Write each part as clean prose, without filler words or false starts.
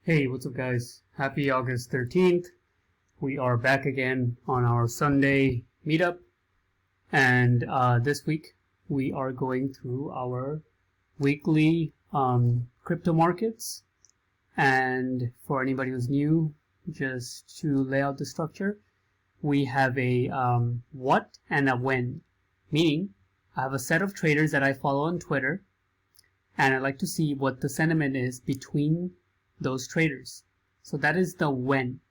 Hey, what's up guys? Happy August 13th. We are back again on our Sunday meetup. And this week we are going through our weekly crypto markets. And for anybody who's new, just to lay out the structure, we have a what and a when. Meaning, I have a set of traders that I follow on Twitter, and I like to see what the sentiment is between those traders. So that is the when,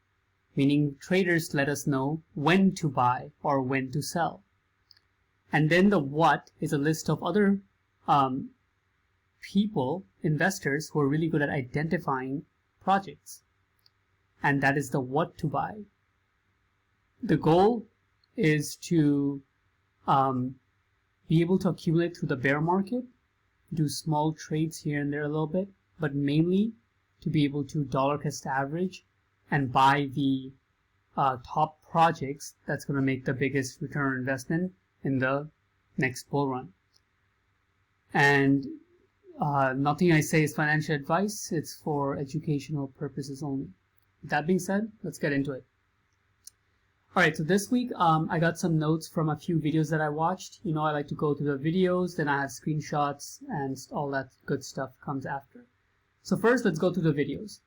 meaning traders let us know when to buy or when to sell. And then the what is a list of other people, investors, who are really good at identifying projects. And that is the what to buy. The goal is to be able to accumulate through the bear market, do small trades here and there a little bit, but mainly to be able to dollar cost average and buy the top projects that's going to make the biggest return on investment in the next bull run. And nothing I say is financial advice. It's for educational purposes only. With that being said, let's get into it. Alright, so this week I got some notes from a few videos that I watched. You know, I like to go through the videos, then I have screenshots, and all that good stuff comes after. So first, let's go through the videos.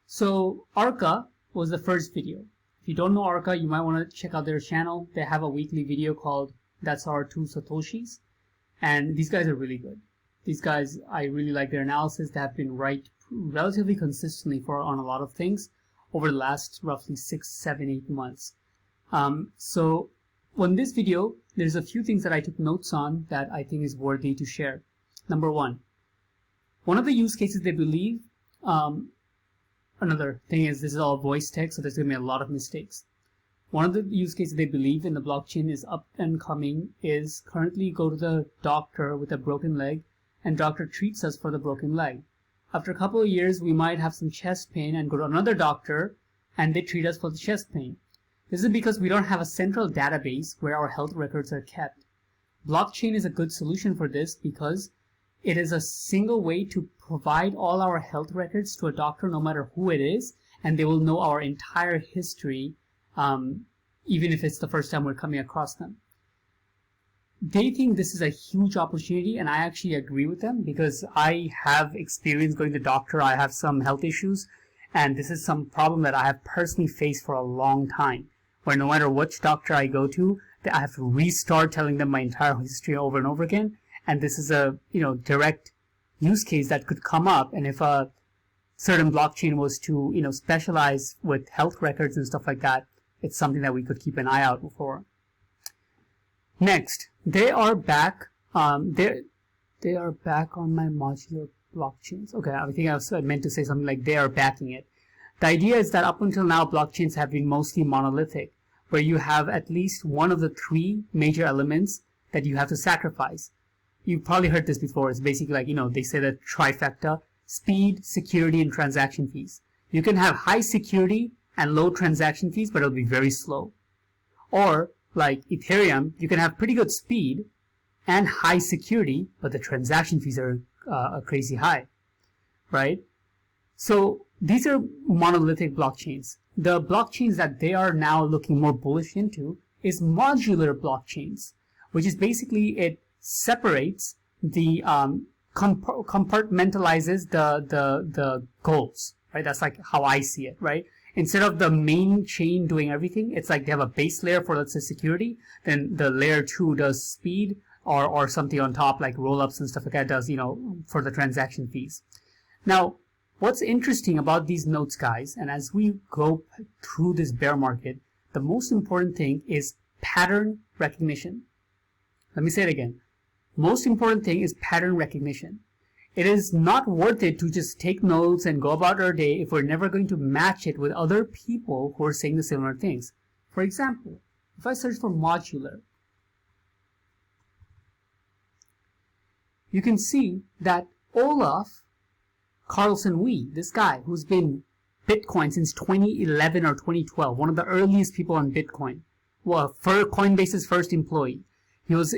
So Arca was the first video. If you don't know Arca, you might want to check out their channel. They have a weekly video called That's Our Two Satoshis. And these guys are really good. These guys, I really like their analysis. They have been right relatively consistently on a lot of things over the last roughly 6, 7, 8 months. So on this video, there's a few things that I took notes on that I think is worthy to share. Number one of the use cases they believe, another thing is this is all voice text, so there's going to be a lot of mistakes. One of the use cases they believe in the blockchain is up and coming is currently go to the doctor with a broken leg and doctor treats us for the broken leg. After a couple of years, we might have some chest pain and go to another doctor and they treat us for the chest pain. This is because we don't have a central database where our health records are kept. Blockchain is a good solution for this because it is a single way to provide all our health records to a doctor, no matter who it is, and they will know our entire history, even if it's the first time we're coming across them. They think this is a huge opportunity, and I actually agree with them because I have experience going to the doctor. I have some health issues, and this is some problem that I have personally faced for a long time, where no matter which doctor I go to, I have to restart telling them my entire history over and over again. And this is a direct use case that could come up. And if a certain blockchain was to specialize with health records and stuff like that, it's something that we could keep an eye out for. Next, they are back. They are back on my modular blockchains. Okay, I think I meant to say something like they are backing it. The idea is that up until now, blockchains have been mostly monolithic, where you have at least one of the 3 major elements that you have to sacrifice. You've probably heard this before. It's basically like, they say the trifecta: speed, security, and transaction fees. You can have high security and low transaction fees, but it'll be very slow. Or, like Ethereum, you can have pretty good speed and high security, but the transaction fees are crazy high, right? So these are monolithic blockchains. The blockchains that they are now looking more bullish into is modular blockchains, which is basically it separates the compartmentalizes the goals, right? That's like how I see it, right? Instead of the main chain doing everything, it's like they have a base layer for, let's say, security, then the layer 2 does speed, or something on top like rollups and stuff like that does, for the transaction fees. Now, what's interesting about these notes, guys, and as we go through this bear market, the most important thing is pattern recognition. Let me say it again. Most important thing is pattern recognition. It is not worth it to just take notes and go about our day if we're never going to match it with other people who are saying the similar things. For example, if I search for modular, you can see that Olaf Carlson-Wee, this guy who's been Bitcoin since 2011 or 2012, one of the earliest people on Bitcoin, well, for Coinbase's first employee. He was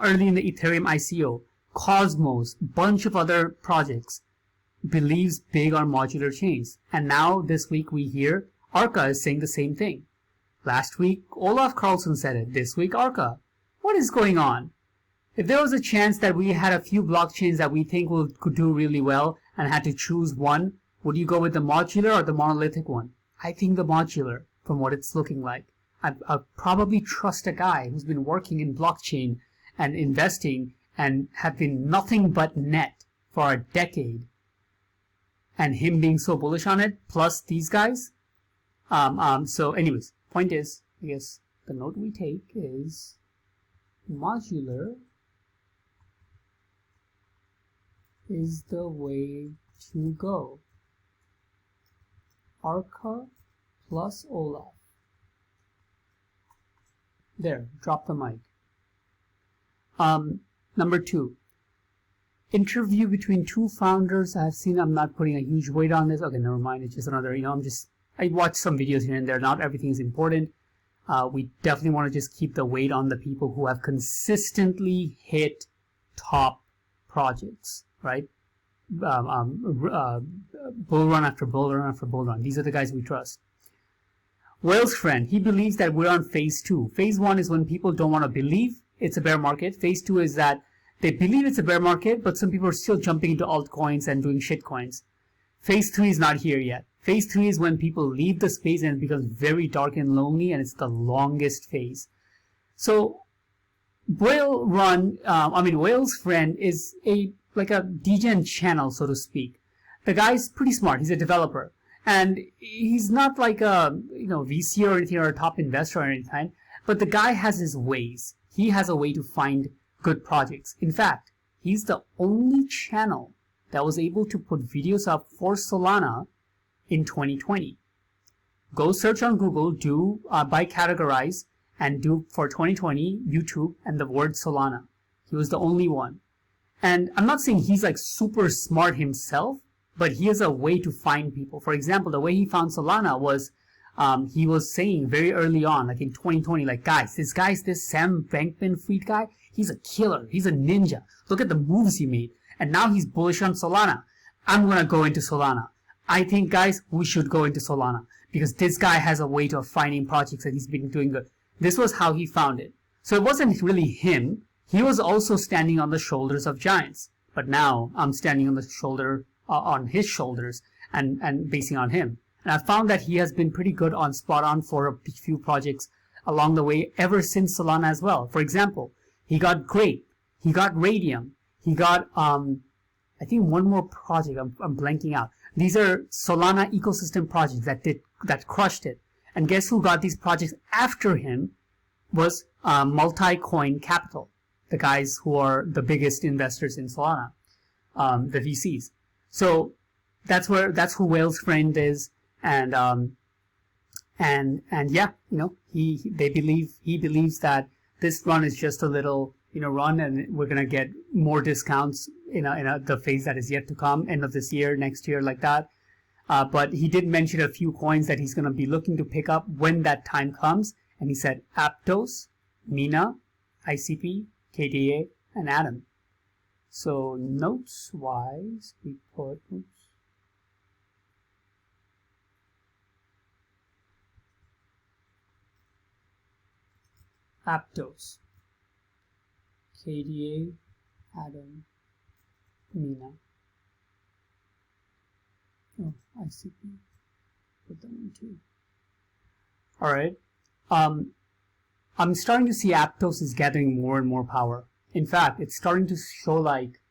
early in the Ethereum ICO, Cosmos, bunch of other projects. believes big on modular chains. And now this week we hear Arca is saying the same thing. Last week, Olaf Carlson said it. This week, Arca. What is going on? If there was a chance that we had a few blockchains that we think could do really well and had to choose one, would you go with the modular or the monolithic one? I think the modular, from what it's looking like. I'd probably trust a guy who's been working in blockchain and investing and have been nothing but net for a decade. And him being so bullish on it, plus these guys. So anyways, point is, I guess the note we take is modular is the way to go. Arca plus Olaf. There, drop the mic. Number 2. Interview between two founders. I've seen, I'm not putting a huge weight on this. Okay, never mind. It's just another, I watch some videos here and there. Not everything is important. We definitely want to just keep the weight on the people who have consistently hit top projects, right? Bull run after bull run after bull run. These are the guys we trust. Whale's friend, he believes that we're on phase 2. Phase 1 is when people don't want to believe it's a bear market. Phase 2 is that they believe it's a bear market, but some people are still jumping into altcoins and doing shitcoins. Phase 3 is not here yet. Phase 3 is when people leave the space and it becomes very dark and lonely, and it's the longest phase. So, Whale's friend is like a degen channel, so to speak. The guy's pretty smart. He's a developer. And he's not like a VC or anything or a top investor or anything, but the guy has his ways. He has a way to find good projects. In fact, he's the only channel that was able to put videos up for Solana in 2020. Go search on Google, do by categorize, and do for 2020 YouTube and the word Solana. He was the only one. And I'm not saying he's like super smart himself, but he has a way to find people. For example, the way he found Solana was he was saying very early on, like in 2020, like, guys, this Sam Bankman-Fried guy, he's a killer. He's a ninja. Look at the moves he made. And now he's bullish on Solana. I'm going to go into Solana. I think, guys, we should go into Solana because this guy has a way of finding projects that he's been doing good. This was how he found it. So it wasn't really him. He was also standing on the shoulders of giants. But now I'm standing on the shoulder, on his shoulders and basing on him. And I found that he has been pretty good on spot on for a few projects along the way ever since Solana as well. For example, he got Grape, he got Radium, he got, I think one more project, I'm blanking out. These are Solana ecosystem projects that crushed it. And guess who got these projects after him was Multi-Coin Capital, the guys who are the biggest investors in Solana, the VCs. So that's who Whale's friend is, and yeah, he believes that this run is just a little run, and we're gonna get more discounts in the phase that is yet to come, end of this year, next year, like that. But he did mention a few coins that he's gonna be looking to pick up when that time comes, and he said Aptos, Mina, ICP, KDA, and Atom. So notes wise, we put Aptos, KDA, Atom, Mina. Oh, ICP. Put them in too. Alright. I'm starting to see Aptos is gathering more and more power. In fact, it's starting to show like,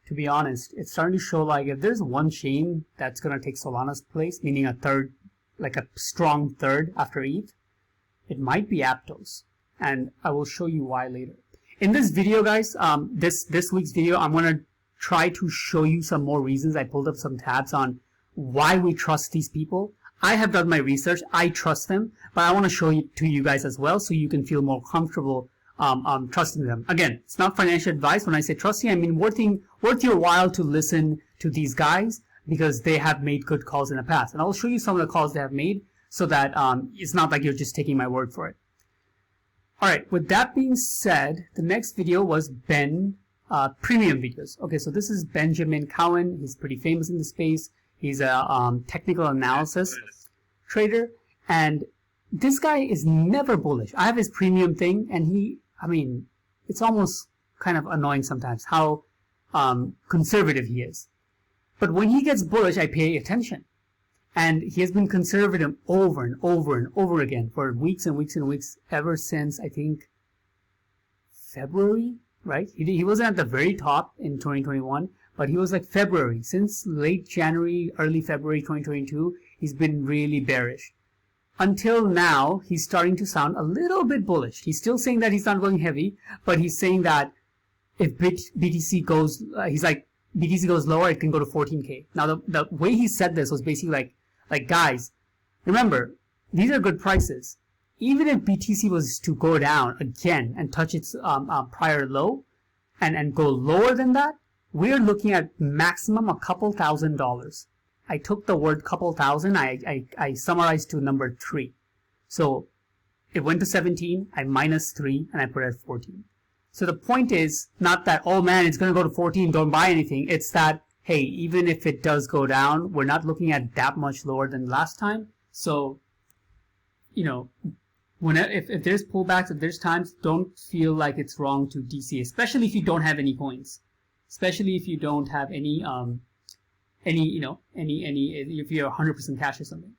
to be honest, it's starting to show like if there's one chain that's going to take Solana's place, meaning a third, like a strong third after ETH, it might be Aptos. And I will show you why later. In this video, guys, this week's video, I'm going to try to show you some more reasons. I pulled up some tabs on why we trust these people. I have done my research. I trust them, but I want to show it to you guys as well so you can feel more comfortable trusting them. Again, it's not financial advice. When I say trusting, I mean worth your while to listen to these guys because they have made good calls in the past. And I'll show you some of the calls they have made so that it's not like you're just taking my word for it. Alright, with that being said, the next video was Ben premium videos. Okay, so this is Benjamin Cowan. He's pretty famous in the space. He's a technical analysis trader, and this guy is never bullish. I have his premium thing, and it's almost kind of annoying sometimes how conservative he is. But when he gets bullish, I pay attention. And he has been conservative over and over and over again for weeks and weeks and weeks, ever since, I think, February, right? He wasn't at the very top in 2021, but he was like February. Since late January, early February 2022, he's been really bearish. Until now, he's starting to sound a little bit bullish. He's still saying that he's not going heavy, but he's saying that if BTC goes, BTC goes lower, it can go to 14K. Now, the way he said this was basically like guys, remember, these are good prices. Even if BTC was to go down again and touch its prior low and go lower than that, we're looking at maximum a couple $1,000s. I took the word couple thousand, I summarized to number 3. So it went to 17, I minus 3, and I put it at 14. So the point is not that, oh man, it's going to go to 14, don't buy anything. It's that, hey, even if it does go down, we're not looking at that much lower than last time. So, if there's pullbacks, if there's times, don't feel like it's wrong to DC, especially if you don't have any coins, especially if you don't have any if you're 100% cash or something.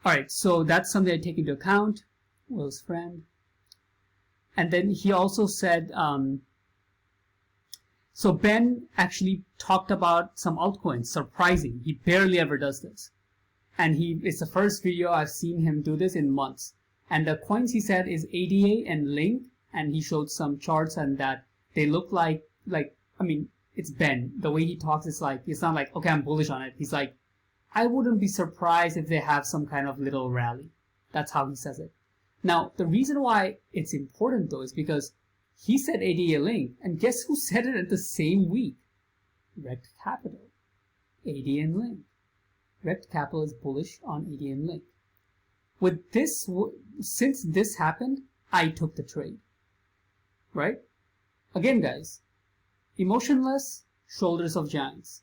All right, so that's something I take into account. Will's friend. And then he also said, so Ben actually talked about some altcoins. Surprising. He barely ever does this. And it's the first video I've seen him do this in months. And the coins he said is ADA and Link. And he showed some charts and that they look like it's Ben. The way he talks is like, it's not like, okay, I'm bullish on it. He's like, I wouldn't be surprised if they have some kind of little rally. That's how he says it. Now, the reason why it's important though is because he said ADA Link, and guess who said it at the same week? Rekt Capital. ADA and Link. Rekt Capital is bullish on ADA and Link. With this, since this happened, I took the trade. Right? Again, guys, emotionless, shoulders of giants.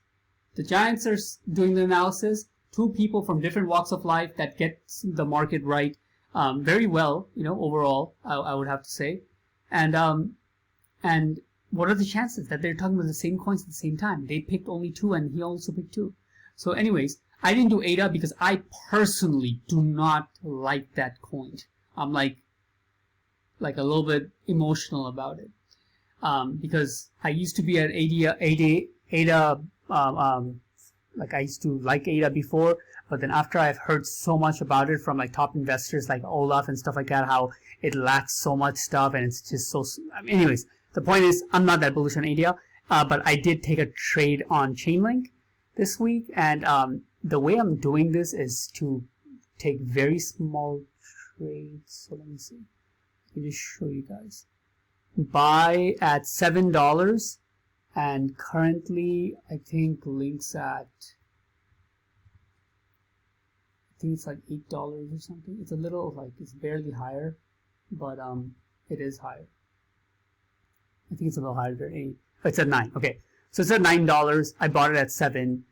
The giants are doing the analysis. 2 people from different walks of life that get the market right very well, overall, I would have to say. And what are the chances that they're talking about the same coins at the same time? They picked only 2 and he also picked 2. So anyways, I didn't do ADA because I personally do not like that coin. I'm like a little bit emotional about it. Because I used to be at ADA, like I used to like ADA before, but then after I've heard so much about it from like top investors like Olaf and stuff like that, how it lacks so much stuff and it's just so. Anyways, the point is I'm not that bullish on ADA, but I did take a trade on Chainlink this week, and the way I'm doing this is to take very small trades. So let me see. Let me just show you guys. Buy at $7, and currently I think Link's at, I think it's like $8 or something. It's a little like, it's barely higher, but it is higher. I think it's a little higher than 8. Oh, it's at 9. Okay, so it's at $9. I bought it at 7.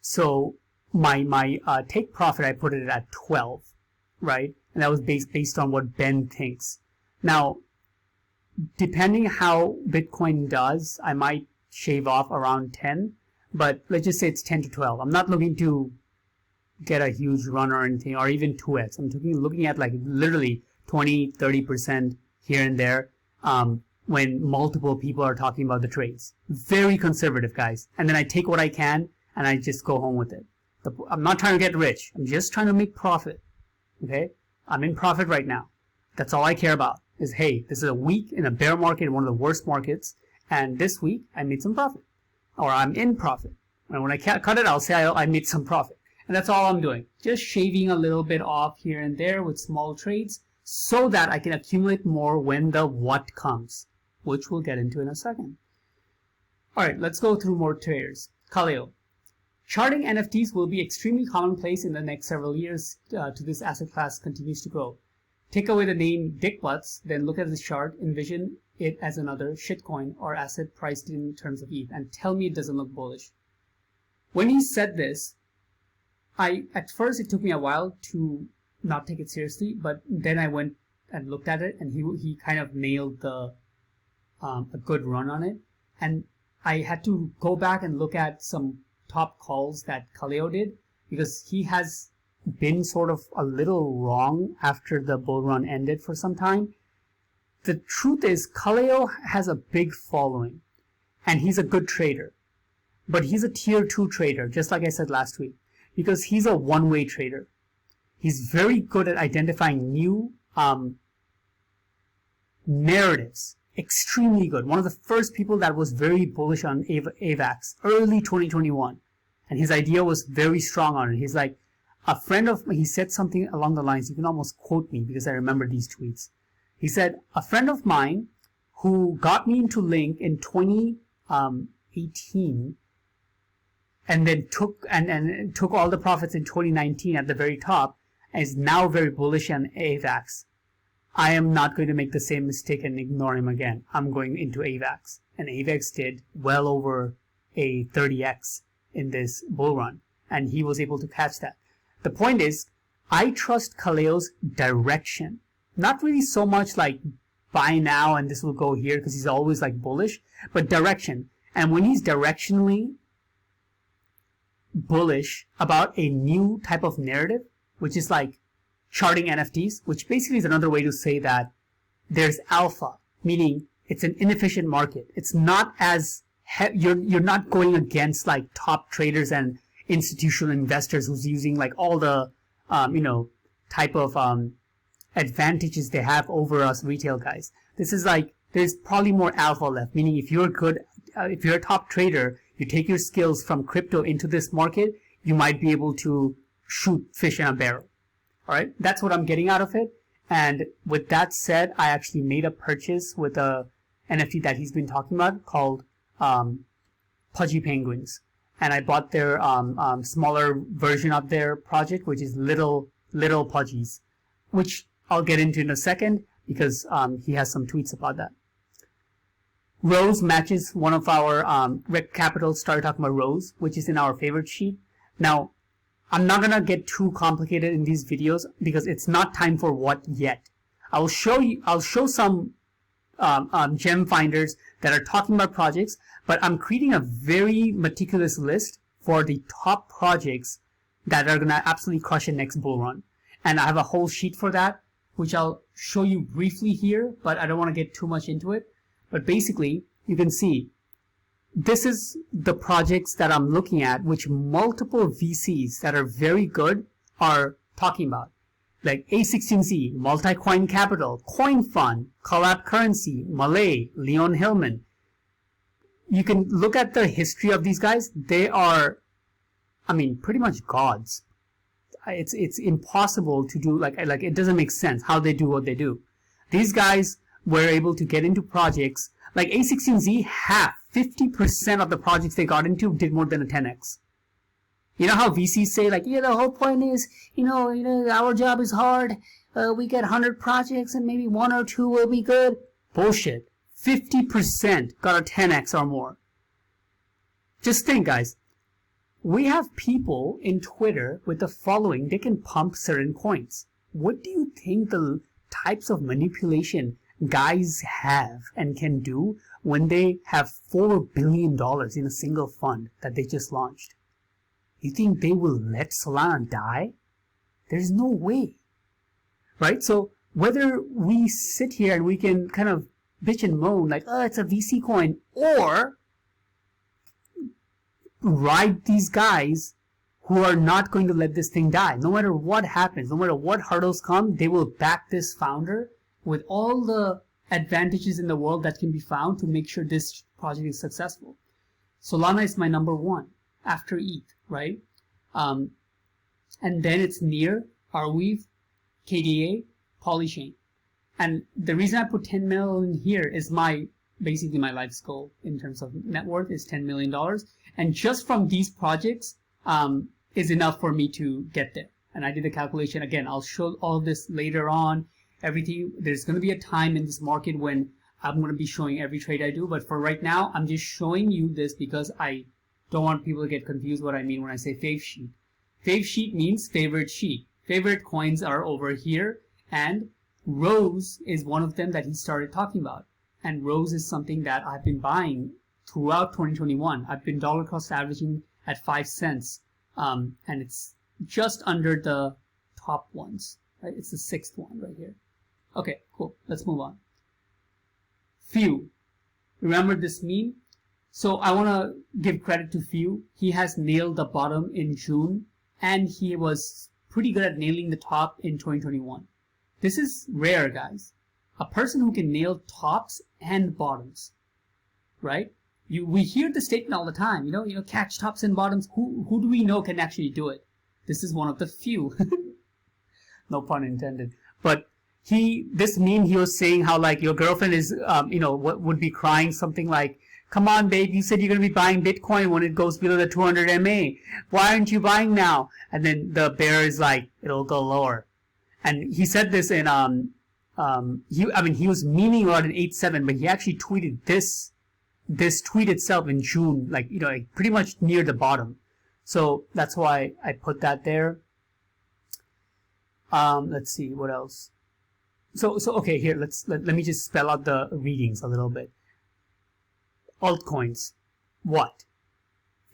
So my take profit, I put it at 12, right? And that was based on what Ben thinks. Now, depending how Bitcoin does, I might shave off around 10, but let's just say it's 10 to 12. I'm not looking to get a huge run or anything, or even 2x. I'm looking at like literally 20, 30% here and there when multiple people are talking about the trades. Very conservative, guys. And then I take what I can and I just go home with it. I'm not trying to get rich. I'm just trying to make profit. Okay? I'm in profit right now. That's all I care about. Is, hey, this is a week in a bear market, one of the worst markets, and this week I made some profit, or I'm in profit. And when I cut it, I'll say I made some profit. And that's all I'm doing. Just shaving a little bit off here and there with small trades so that I can accumulate more when the what comes, which we'll get into in a second. All right, let's go through more traders. Kaleo. Charting NFTs will be extremely commonplace in the next several years to this asset class continues to grow. take away the name Dick Butts, then look at this chart, envision it as another shitcoin or asset priced in terms of ETH, and tell me it doesn't look bullish. When he said this, at first it took me a while to not take it seriously, but then I went and looked at it, and he kind of nailed the a good run on it. And I had to go back and look at some top calls that Kaleo did, because he has been sort of a little wrong after the bull run ended for some time. The truth is, Kaleo has a big following, and he's a good trader. But he's a tier 2 trader, just like I said last week, because he's a one-way trader. He's very good at identifying new narratives. Extremely good. One of the first people that was very bullish on AVAX, early 2021. And his idea was very strong on it. He's like, he said something along the lines, you can almost quote me because I remember these tweets. He said, a friend of mine who got me into Link in 2018 and then took all the profits in 2019 at the very top, and is now very bullish on AVAX. I am not going to make the same mistake and ignore him again. I'm going into AVAX. And AVAX did well over a 30x in this bull run, and he was able to catch that. The point is, I trust Kaleo's direction. Not really so much like buy now and this will go here, because he's always like bullish, but direction. And when he's directionally bullish about a new type of narrative, which is like charting NFTs, which basically is another way to say that there's alpha, meaning it's an inefficient market. It's not as, you're not going against like top traders and institutional investors who's using like all the, type of advantages they have over us retail guys. This is like, there's probably more alpha left, meaning if you're good, if you're a top trader, you take your skills from crypto into this market, you might be able to shoot fish in a barrel. All right, that's what I'm getting out of it. And with that said, I actually made a purchase with a NFT that he's been talking about called Pudgy Penguins. And I bought their smaller version of their project, which is Little Pudgies, which I'll get into in a second because he has some tweets about that. Rose matches one of our Rec Capital started talking about Rose, which is in our favorite sheet. Now, I'm not gonna get too complicated in these videos because it's not time for what yet. I'll show some gem finders that are talking about projects, but I'm creating a very meticulous list for the top projects that are gonna absolutely crush it next bull run. And I have a whole sheet for that, which I'll show you briefly here, but I don't want to get too much into it. But basically, you can see this is the projects that I'm looking at, which multiple VCs that are very good are talking about. Like A16Z, Multicoin Capital, Coin Fund, Collab Currency, Malay, Leon Hillman. You can look at the history of these guys. They are, pretty much gods. It's impossible to do, like it doesn't make sense how they do what they do. These guys were able to get into projects like A16Z. 50% of the projects they got into did more than a 10x. You know how VCs say like, yeah, the whole point is, our job is hard. We get 100 projects and maybe 1 or 2 will be good. Bullshit. 50% got a 10x or more. Just think, guys. We have people in Twitter with the following, they can pump certain coins. What do you think the types of manipulation guys have and can do when they have $4 billion in a single fund that they just launched? You think they will let Solana die? There's no way. Right? So whether we sit here and we can kind of bitch and moan like, oh, it's a VC coin, or ride these guys who are not going to let this thing die. No matter what happens, no matter what hurdles come, they will back this founder with all the advantages in the world that can be found to make sure this project is successful. Solana is my number 1 after ETH, right? And then it's Near, Arweave, KDA, Polychain. And the reason I put 10 million here is basically my life's goal in terms of net worth is $10 million. And just from these projects is enough for me to get there. And I did the calculation. Again, I'll show all of this later on. everything. There's going to be a time in this market when I'm going to be showing every trade I do, but for right now, I'm just showing you this because I don't want people to get confused what I mean when I say fave sheet. Fave sheet means favorite sheet. Favorite coins are over here, and Rose is one of them that he started talking about. And Rose is something that I've been buying throughout 2021. I've been dollar cost averaging at 5 cents, and it's just under the top ones, right? It's the 6th one right here. Okay, cool. Let's move on. Few. Remember this meme? So I want to give credit to Few. He has nailed the bottom in June, and he was pretty good at nailing the top in 2021. This is rare, guys. A person who can nail tops and bottoms, right? We hear the statement all the time, you know, catch tops and bottoms. Who do we know can actually do it? This is one of the few. No pun intended. But this meme, he was saying how like your girlfriend is, what would be crying something like, come on, babe, you said you're going to be buying Bitcoin when it goes below the 200 MA. Why aren't you buying now? And then the bear is like, it'll go lower. And he said this in, he was memeing about an 8.7, but he actually tweeted this tweet itself in June, like pretty much near the bottom. So that's why I put that there. Let's see, what else? So okay, here, let me just spell out the readings a little bit. Altcoins. What?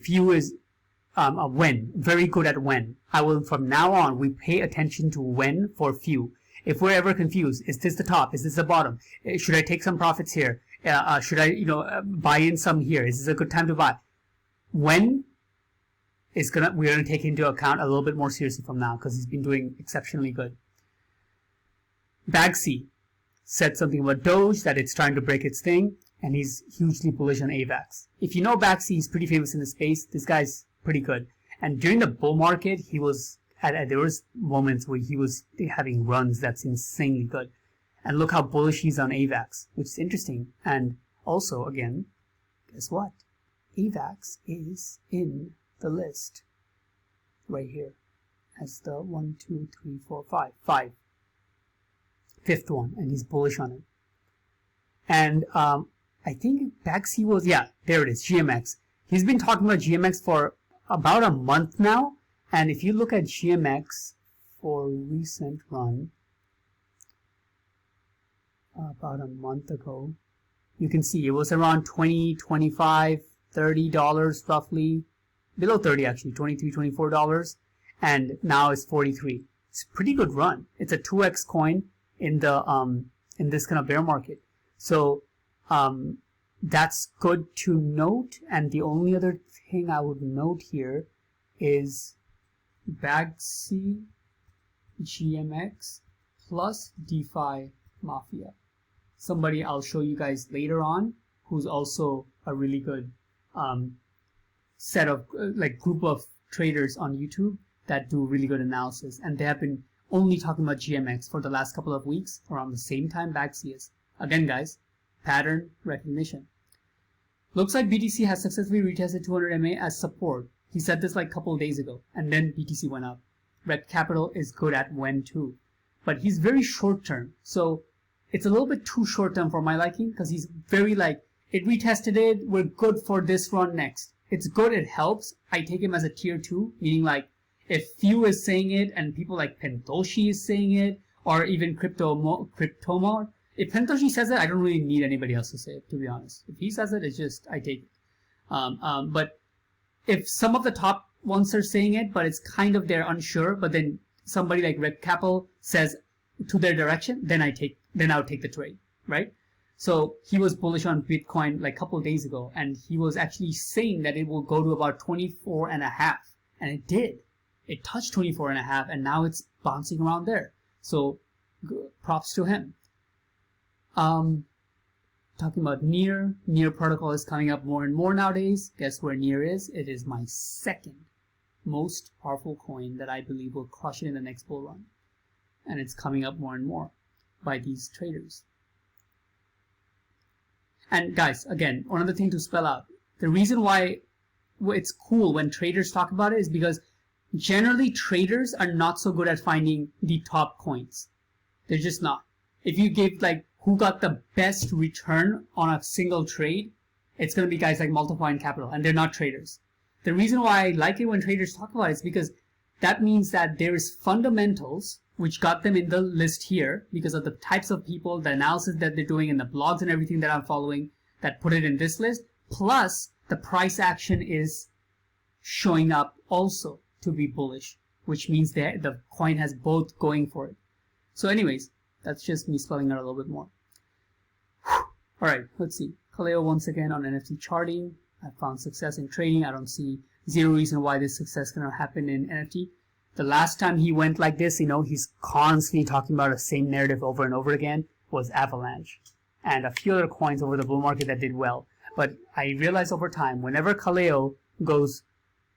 Few is a when. Very good at when. I will, from now on, we pay attention to when for few. If we're ever confused, is this the top? Is this the bottom? Should I take some profits here? Should I, buy in some here? Is this a good time to buy? When is we're gonna take into account a little bit more seriously from now because he's been doing exceptionally good. Bagsy said something about Doge, that it's trying to break its thing, and he's hugely bullish on AVAX. If you know Bagsy, he's pretty famous in the space. This guy's pretty good. And during the bull market, he was there was moments where he was having runs that's insanely good. And look how bullish he's on AVAX, which is interesting. And also, again, guess what? AVAX is in the list right here as the 1, 2, 3, 4, 5. Fifth one, and he's bullish on it. And I think Bagsy was, yeah, there it is, GMX. He's been talking about GMX for about a month now. And if you look at GMX for recent run, about a month ago, you can see it was around $20, $25, $30 roughly, below 30 actually, $23, $24, and now it's 43. It's a pretty good run. It's a 2x coin in the in this kind of bear market. So that's good to note. And the only other thing I would note here is Bagsy GMX plus DeFi Mafia. Somebody I'll show you guys later on who's also a really good set of group of traders on YouTube that do really good analysis, and they have been only talking about GMX for the last couple of weeks around the same time Bagsy is. Again, guys, pattern recognition. Looks like BTC has successfully retested 200 MA as support. He said this like a couple of days ago, and then BTC went up. Red Capital is good at when too, but he's very short term, so it's a little bit too short term for my liking because he's very like, it retested it, we're good for this run next. It's good, it helps. I take him as a tier 2, meaning like if Few is saying it and people like Pentoshi is saying it, or even Cryptomar, if Pentoshi says it, I don't really need anybody else to say it, to be honest. If he says it, it's just, I take it. But if some of the top ones are saying it, but it's kind of they're unsure, but then somebody like Red Capital says to their direction, then I'll take the trade, right? So he was bullish on Bitcoin like a couple of days ago, and he was actually saying that it will go to about 24.5, and it did. It touched 24.5, and now it's bouncing around there. So props to him. Talking about Near protocol is coming up more and more nowadays. Guess where Near is? It is my second most powerful coin that I believe will crush it in the next bull run. And it's coming up more and more by these traders. And guys, again, one other thing to spell out. The reason why it's cool when traders talk about it is because generally traders are not so good at finding the top coins. They're just not. if you give like who got the best return on a single trade, it's going to be guys like Multiply and Capital, and they're not traders. The reason why I like it when traders talk about it is because that means that there is fundamentals which got them in the list here because of the types of people, the analysis that they're doing, and the blogs and everything that I'm following that put it in this list. Plus, the price action is showing up also to be bullish, which means that the coin has both going for it. So anyways, that's just me spelling out a little bit more. All right, let's see. Kaleo once again on NFT charting. I found success in trading. I don't see zero reason why this success cannot happen in NFT. The last time he went like this, he's constantly talking about the same narrative over and over again, was Avalanche. And a few other coins over the bull market that did well. But I realized over time, whenever Kaleo goes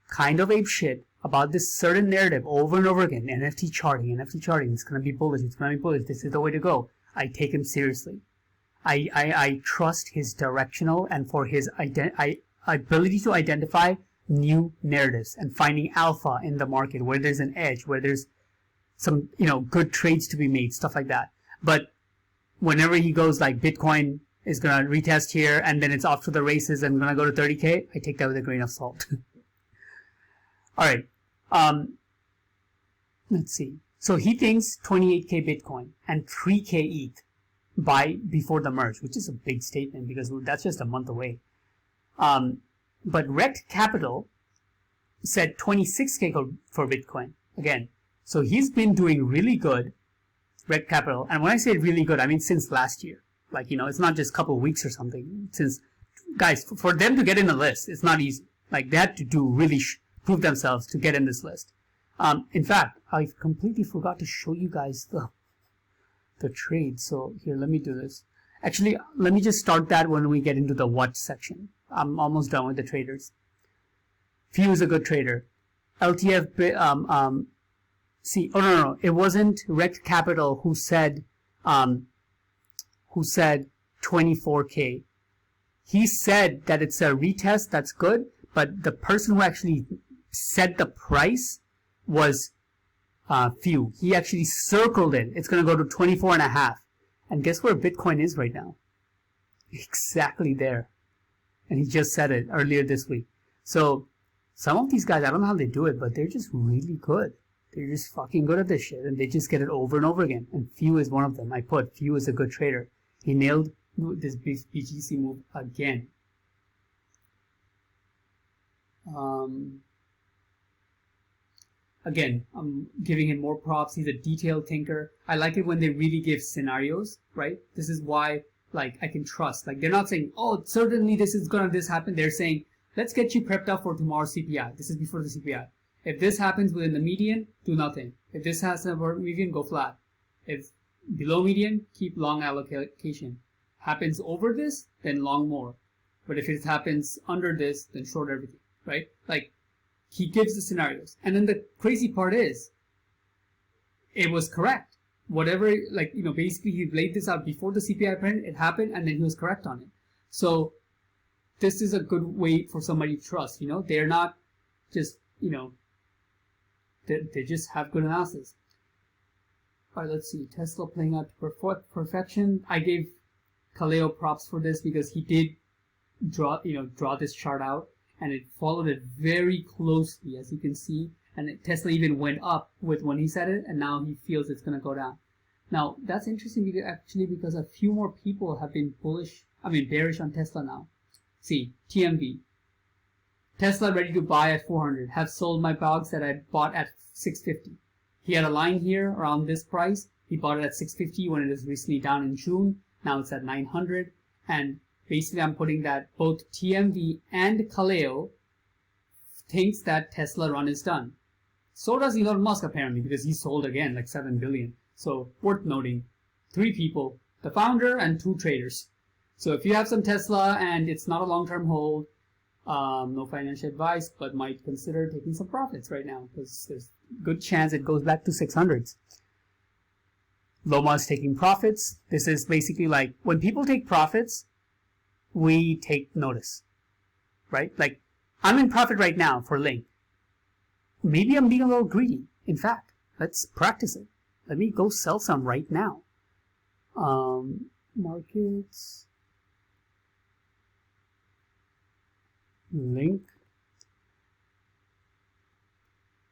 kind of apeshit about this certain narrative over and over again, NFT charting, it's going to be bullish, this is the way to go, I take him seriously. I trust his directional and for his ability to identify new narratives and finding alpha in the market where there's an edge, where there's some, good trades to be made, stuff like that. But whenever he goes like Bitcoin is going to retest here and then it's off to the races and going to go to 30K, I take that with a grain of salt. All right. Let's see. So he thinks 28K Bitcoin and 3K ETH before the merge, which is a big statement because that's just a month away. But Rekt Capital said 26K for Bitcoin again. So he's been doing really good, Rekt Capital. And when I say really good, I mean since last year. Like, it's not just a couple of weeks or something. Since, guys, for them to get in the list, it's not easy. Like, they had to prove themselves to get in this list. In fact, I completely forgot to show you guys the trade. So here, let me do this. Actually, let me just start that when we get into the what section. I'm almost done with the traders. Few is a good trader. LTF, no. It wasn't Rekt Capital who said 24K. He said that it's a retest, that's good, but the person who actually set the price was Few. He actually circled it. It's going to go to 24.5. And guess where Bitcoin is right now? Exactly there. And he just said it earlier this week. So some of these guys, I don't know how they do it, but they're just really good. They're just fucking good at this shit, and they just get it over and over again. And Few is one of them. I put Few is a good trader. He nailed this BGC move again. Again, I'm giving him more props. He's a detailed thinker. I like it when they really give scenarios, right? This is why, like, I can trust. Like, they're not saying, oh, certainly this happen. They're saying, let's get you prepped up for tomorrow's CPI. This is before the CPI. If this happens within the median, do nothing. If this has a median, go flat. If below median, keep long allocation. Happens over this, then long more. But if it happens under this, then short everything, right? Like, he gives the scenarios. And then the crazy part is, it was correct. Whatever, like, basically he laid this out before the CPI print, it happened, and then he was correct on it. So, this is a good way for somebody to trust, They're not just, they just have good analysis. All right, let's see. Tesla playing out to perfection. I gave Kaleo props for this because he did draw this chart out, and it followed it very closely, as you can see. And Tesla even went up with when he said it, and now he feels it's going to go down. Now, that's interesting because a few more people have been bearish on Tesla now. See, TMV. Tesla ready to buy at 400. Have sold my box that I bought at 650. He had a line here around this price. He bought it at 650 when it was recently down in June. Now it's at 900. And basically I'm putting that both TMV and Kaleo thinks that Tesla run is done. So does Elon Musk apparently, because he sold again like 7 billion. So worth noting, 3 people, the founder and 2 traders. So if you have some Tesla and it's not a long-term hold, no financial advice, but might consider taking some profits right now because there's a good chance it goes back to 600s. Loma is taking profits. This is basically like when people take profits, we take notice, right? Like I'm in profit right now for Link. Maybe I'm being a little greedy. In fact, let's practice it. Let me go sell some right now. Markets, link.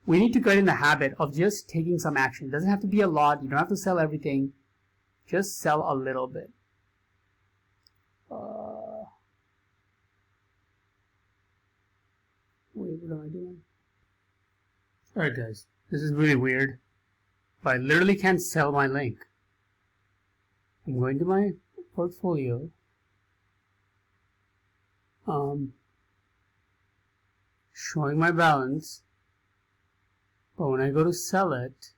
We need to get in the habit of just taking some action. It doesn't have to be a lot. You don't have to sell everything. Just sell a little bit. Wait, what am I doing? Alright guys, this is really weird, but I literally can't sell my link. I'm going to my portfolio, showing my balance, but when I go to sell it,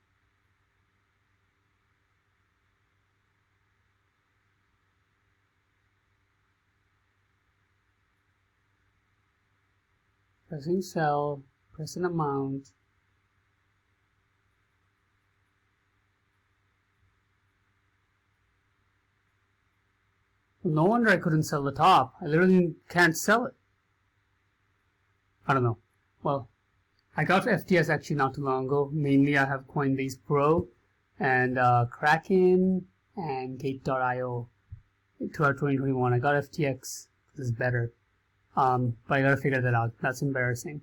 pressing sell, press an amount, no wonder I couldn't sell the top. I literally can't sell it. I don't know. Well, I got FTX actually not too long ago. Mainly I have Coinbase Pro and Kraken and Gate.io throughout 2021. I got FTX. This is better. But I gotta figure that out. That's embarrassing.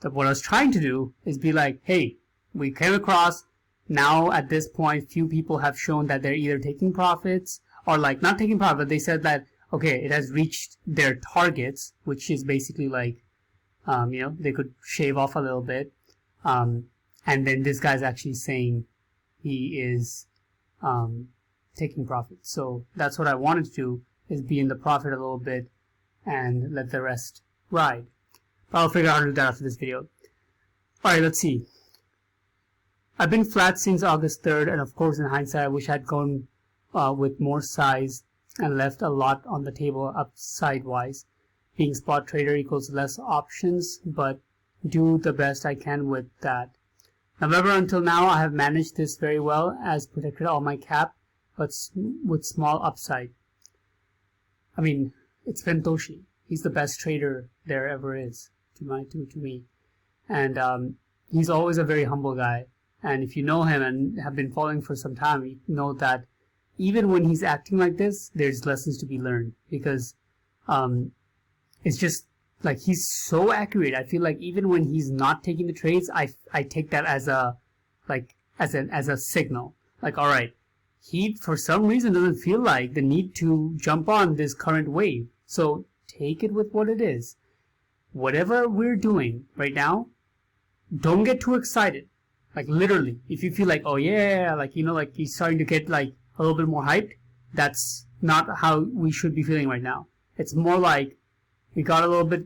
So what I was trying to do is be like, hey, we came across, now at this point, few people have shown that they're either taking profits or like not taking profit, but they said that, okay, it has reached their targets, which is basically like, they could shave off a little bit. And then this guy's actually saying he is taking profit. So that's what I wanted to do, is be in the profit a little bit and let the rest ride. But I'll figure out how to do that after this video. Alright, let's see. I've been flat since August 3rd, and of course in hindsight I wish I'd gone with more size and left a lot on the table upside wise. Being spot trader equals less options, but do the best I can with that. However, until now I have managed this very well, as protected all my cap, but with small upside. I mean, it's Fentoshi. He's the best trader there ever is, to me. And he's always a very humble guy. And if you know him and have been following for some time, you know that even when he's acting like this, there's lessons to be learned. Because it's just like he's so accurate. I feel like even when he's not taking the trades, I take that as a signal. Like, all right, he for some reason doesn't feel like the need to jump on this current wave. So take it with what it is. Whatever we're doing right now, don't get too excited. Like literally, if you feel like, oh yeah, like, like he's starting to get like a little bit more hyped, that's not how we should be feeling right now. It's more like we got a little bit,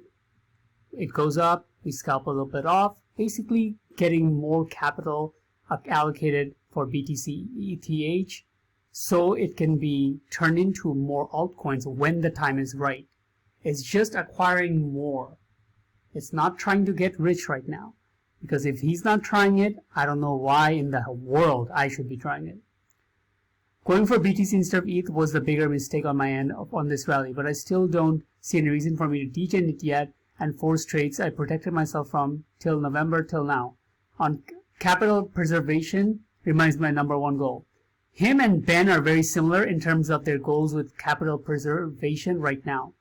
it goes up, we scalp a little bit off, basically getting more capital allocated for BTC ETH so it can be turned into more altcoins when the time is right. It's just acquiring more. It's not trying to get rich right now. Because if he's not trying it, I don't know why in the world I should be trying it. Going for BTC instead of ETH was the bigger mistake on my end on this rally, but I still don't see any reason for me to degen it yet and force trades I protected myself from till November till now. On capital preservation remains my #1 goal. Him and Ben are very similar in terms of their goals with capital preservation right now.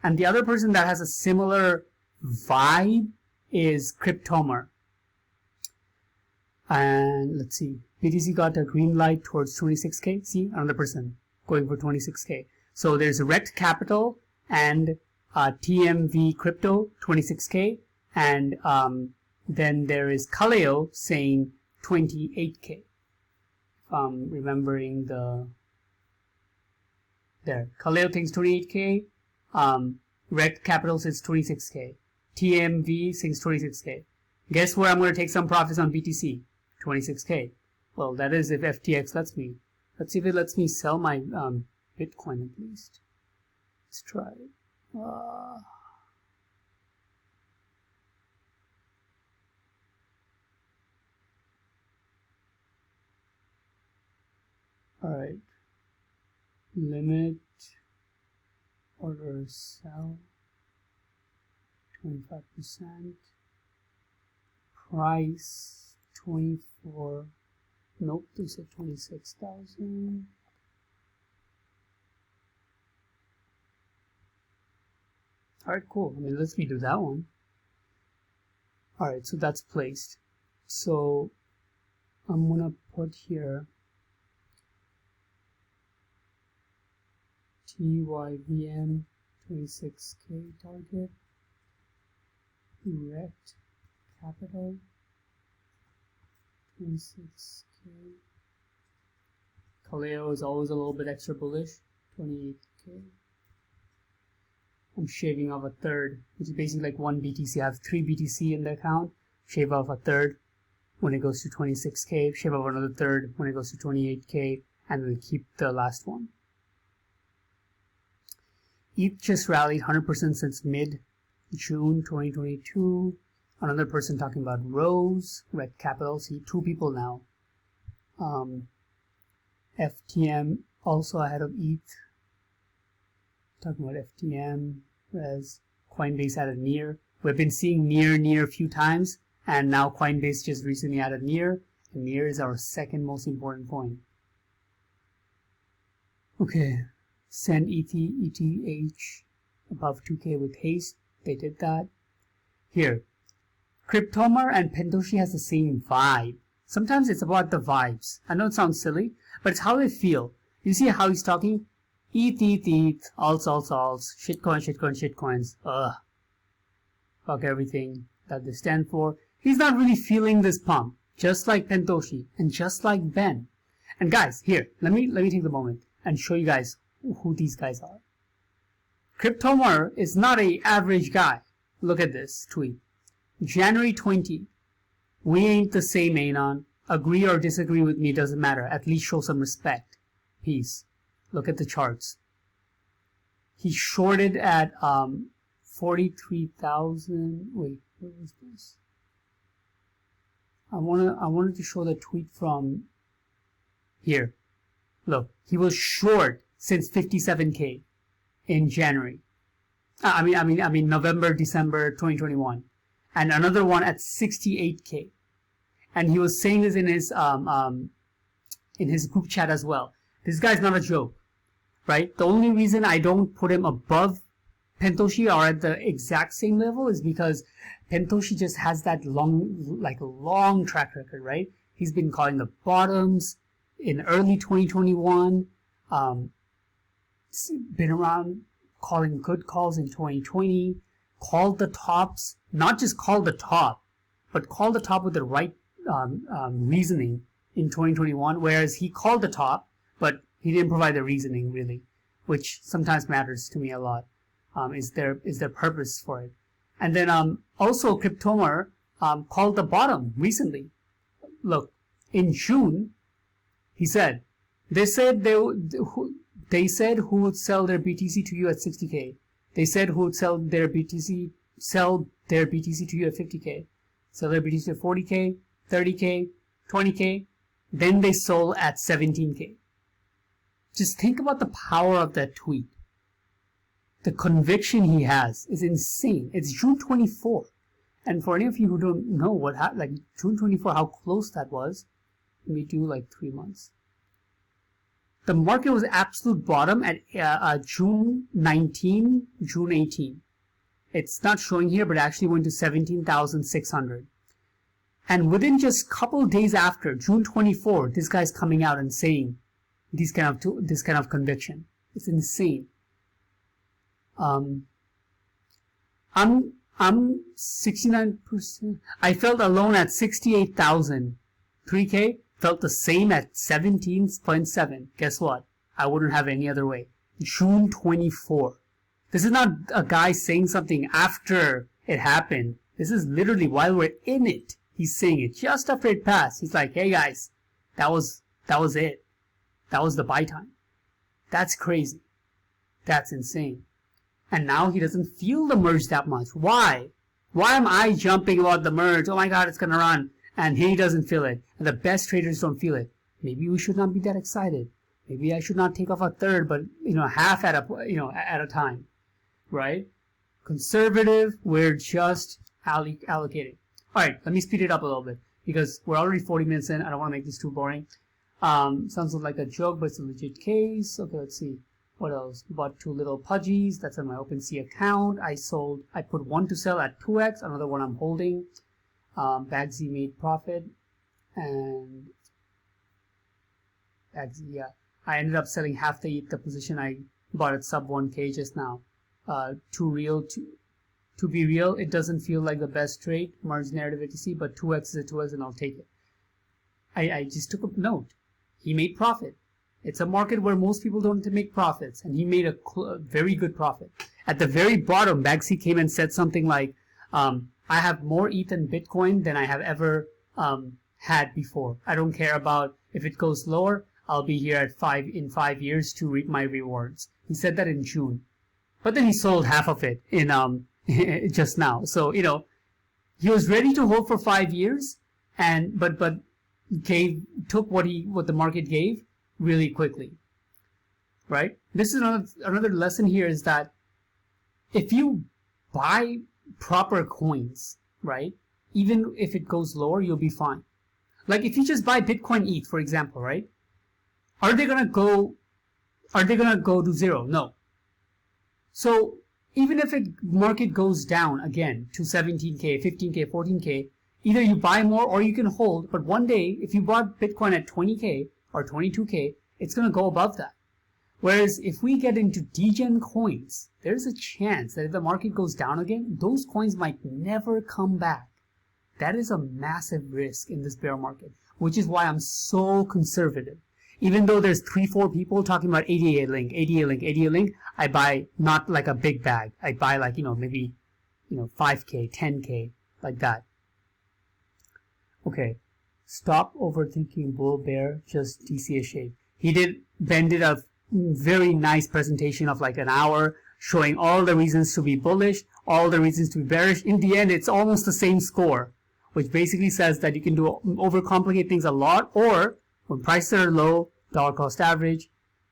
And the other person that has a similar vibe is Cryptomer. And let's see, BTC got a green light towards 26k. See, another person going for 26k. So there's Rect Capital and TMV Crypto 26k, and then there is Kaleo saying 28k. Remembering there, Kaleo thinks 28k. Rect Capital says 26k. TMV since 26k. Guess where I'm going to take some profits on BTC? 26k. Well, that is if FTX lets me. Let's see if it lets me sell my Bitcoin at least. Let's try it. Alright. Limit. Order sell. 25%. Price 24. Nope, they said 26,000. Alright, cool. I mean, let's redo that one. Alright, so that's placed. So I'm gonna put here TYVM 26K target, rect capital 26K. Kaleo is always a little bit extra bullish, 28K. I'm shaving off a third, which is basically like 1 BTC. I have 3 BTC in the account, shave off a third when it goes to 26K, shave off another third when it goes to 28K, and then keep the last one. ETH just rallied 100% since mid-June 2022. Another person talking about Rose, Red Capital. See, 2 people now. FTM also ahead of ETH. Talking about FTM, as Coinbase added Near. We've been seeing Near a few times, and now Coinbase just recently added Near, and Near is our second most important coin. Okay, send ETH above 2K with haste. They did that. Here, Cryptomer and Pentoshi has the same vibe. Sometimes it's about the vibes. I know it sounds silly, but it's how they feel. You see how he's talking? ETH, alts, shitcoins. Ugh. Fuck everything that they stand for. He's not really feeling this pump, just like Pentoshi and just like Ben. And guys, here, let me take the moment and show you guys who these guys are. Cryptomer is not an average guy. Look at this tweet. January 20. We ain't the same, Anon. Agree or disagree with me, doesn't matter. At least show some respect. Peace. Look at the charts. He shorted at 43,000. Wait, what was this? I wanted to show the tweet from here. Look, he was short since 57K in January. I mean November, December 2021, and another one at 68K. And he was saying this in his group chat as well. This guy's not a joke, right? The only reason I don't put him above Pentoshi or at the exact same level is because Pentoshi just has that long track record, right? He's been calling the bottoms in early 2021, been around calling good calls in 2020, called the tops, not just called the top, but called the top with the right reasoning in 2021, whereas he called the top, but he didn't provide the reasoning really, which sometimes matters to me a lot. Is there purpose for it? And then also Cryptomer called the bottom recently. Look, in June, he said they said who would sell their BTC to you at 60K. They said who would sell their BTC to you at 50K. Sell their BTC at 40K, 30K, 20K. Then they sold at 17K. Just think about the power of that tweet. The conviction he has is insane. It's June 24. And for any of you who don't know what happened, like June 24, how close that was, let me do like 3 months. The market was absolute bottom at June 19, June 18. It's not showing here, but it actually went to 17,600. And within just couple days after, June 24, this guy's coming out and saying this kind of conviction. It's insane. I'm 69%. I felt alone at 68,000. 3K felt the same at 17.7. Guess what? I wouldn't have any other way. June 24. This is not a guy saying something after it happened. This is literally while we're in it. He's saying it just after it passed. He's like, hey guys, that was it. That was the buy time. That's crazy. That's insane. And now he doesn't feel the merge that much. Why? Why am I jumping about the merge? Oh my god, it's gonna run. And he doesn't feel it. And the best traders don't feel it. Maybe we should not be that excited. Maybe I should not take off a third, but half at a time. Right? Conservative, we're just allocating. Alright, let me speed it up a little bit because we're already 40 minutes in. I don't want to make this too boring. Sounds like a joke, but it's a legit case. Okay, let's see. What else? Bought 2 little pudgies. That's on my OpenSea account. I put one to sell at 2x. Another one I'm holding. Bagsy made profit. And Bagsy, yeah. I ended up selling half the position I bought at sub 1K just now. To be real, it doesn't feel like the best trade, merge narrative etc. But 2x is a 2x and I'll take it. I just took a note. He made profit. It's a market where most people don't make profits, and he made a very good profit. At the very bottom, Bagsy came and said something like, I have more ETH and Bitcoin than I have ever had before. I don't care about if it goes lower. I'll be here in 5 years to reap my rewards. He said that in June. But then he sold half of it in just now. So, you know, he was ready to hold for 5 years, and but took what the market gave really quickly, right? This is another lesson here, is that if you buy proper coins, right, even if it goes lower, you'll be fine. Like if you just buy Bitcoin ETH, for example, right? Are they gonna go to zero? No. So even if it market goes down again to 17K, 15K, 14K, either you buy more or you can hold, but one day if you bought Bitcoin at 20K or 22K, it's going to go above that. Whereas if we get into degen coins, there's a chance that if the market goes down again, those coins might never come back. That is a massive risk in this bear market, which is why I'm so conservative. Even though there's 3-4 people talking about ADA link, I buy not like a big bag. I buy like, maybe, 5K, 10K, like that. Okay. Stop overthinking bull bear, just DC a shade. Ben did a very nice presentation of like an hour showing all the reasons to be bullish, all the reasons to be bearish. In the end, it's almost the same score, which basically says that you can overcomplicate things a lot, or when prices are low, dollar cost average,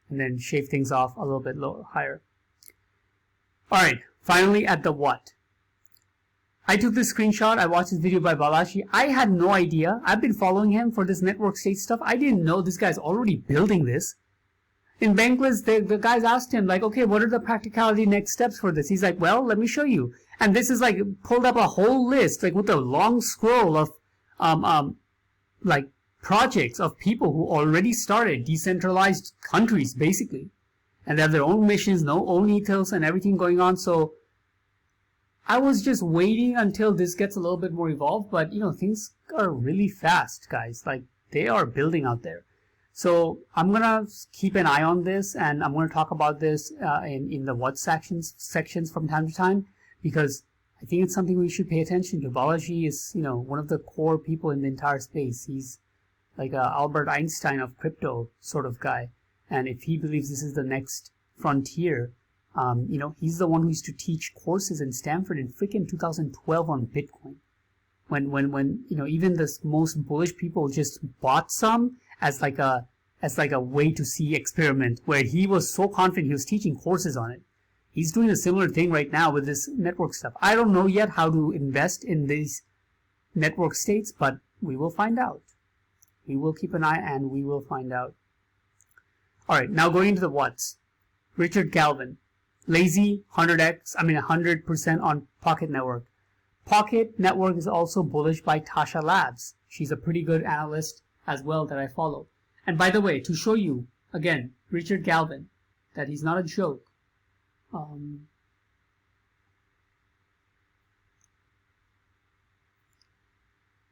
and then shave things off a little bit higher. All right, finally at the what. I took this screenshot. I watched this video by Balaji. I had no idea. I've been following him for this network state stuff. I didn't know this guy's already building this. In Bankless, the guys asked him, like, okay, what are the practicality next steps for this? He's like, well, let me show you. And this is like, pulled up a whole list, like with a long scroll of, like projects of people who already started decentralized countries, basically. And they have their own missions, own ethos and everything going on. So I was just waiting until this gets a little bit more evolved, but things are really fast, guys. Like, they are building out there. So I'm gonna keep an eye on this, and I'm gonna talk about this in the what sections from time to time, because I think it's something we should pay attention to. Balaji is one of the core people in the entire space. He's like a Albert Einstein of crypto sort of guy, and if he believes this is the next frontier, he's the one who used to teach courses in Stanford in freaking 2012 on Bitcoin. When even the most bullish people just bought some as like a way to see experiment, where he was so confident he was teaching courses on it. He's doing a similar thing right now with this network stuff. I don't know yet how to invest in these network states, but we will find out. We will keep an eye and we will find out. All right, now going into the what's. Richard Galvin. Lazy 100% on Pocket Network. Pocket Network is also bullish by Tasha Labs. She's a pretty good analyst as well that I follow. And by the way, to show you, again, Richard Galvin, that he's not a joke.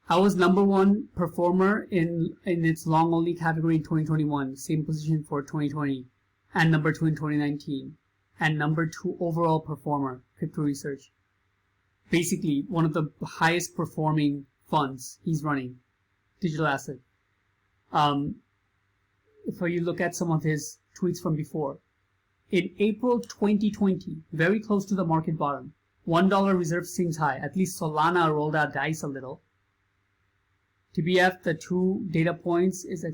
I was #1 performer in its long only category in 2021, same position for 2020, and #2 in 2019. And #2 overall performer, Crypto Research. Basically, one of the highest performing funds he's running, digital asset. If you look at some of his tweets from before, in April 2020, very close to the market bottom, $1 reserve seems high. At least Solana rolled out dice a little. TBF, the 2 data points is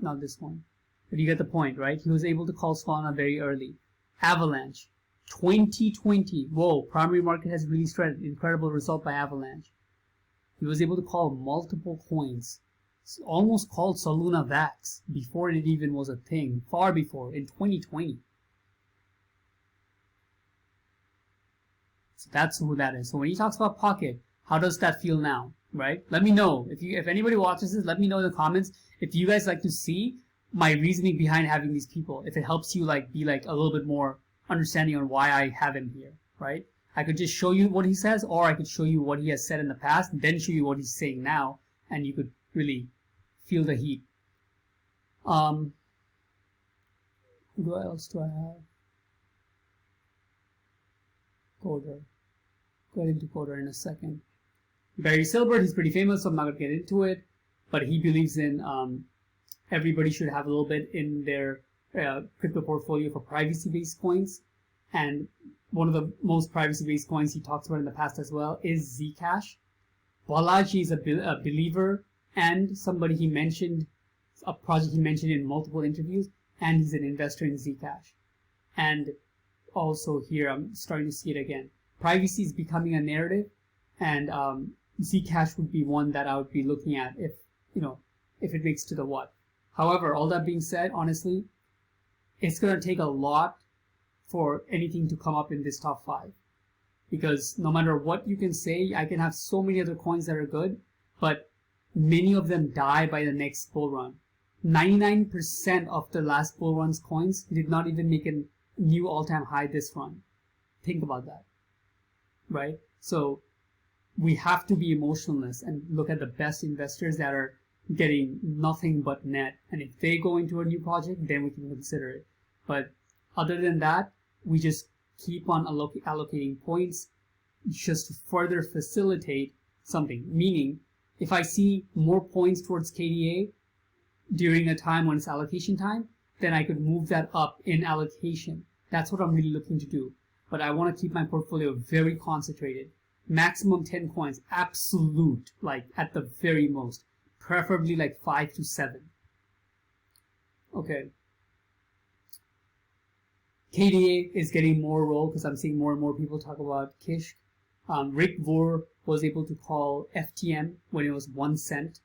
not this one, but you get the point, right? He was able to call Solana very early. Avalanche, 2020. Whoa, primary market has really started. Incredible result by Avalanche. He was able to call multiple coins. It's almost called Soluna Vax before it even was a thing. Far before, in 2020. So that's who that is. So when he talks about Pocket, how does that feel now, right? Let me know. If anybody watches this, let me know in the comments if you guys like to see my reasoning behind having these people. If it helps you like be like a little bit more understanding on why I have him here, right? I could just show you what he says, or I could show you what he has said in the past, then show you what he's saying now, and you could really feel the heat. Who else do I have? Coder. Go into Coder in a second. Barry Silbert, he's pretty famous, so I'm not going to get into it, but he believes in everybody should have a little bit in their crypto portfolio for privacy-based coins, and one of the most privacy-based coins he talks about in the past as well is Zcash. Balaji is a believer and somebody he mentioned, a project he mentioned in multiple interviews, and he's an investor in Zcash. And also here, I'm starting to see it again. Privacy is becoming a narrative, and Zcash would be one that I would be looking at if it makes to the what. However, all that being said, honestly, it's going to take a lot for anything to come up in this top 5. Because no matter what you can say, I can have so many other coins that are good, but many of them die by the next bull run. 99% of the last bull run's coins did not even make a new all-time high this run. Think about that, right? So we have to be emotionless and look at the best investors that are getting nothing but net. And if they go into a new project, then we can consider it. But other than that, we just keep on allocating points just to further facilitate something. Meaning, if I see more points towards KDA during a time when it's allocation time, then I could move that up in allocation. That's what I'm really looking to do. But I want to keep my portfolio very concentrated. Maximum 10 coins, absolute, like at the very most. Preferably like 5 to 7. Okay. KDA is getting more role because I'm seeing more and more people talk about Kish. Rick Vore was able to call FTM when it was 1 cent.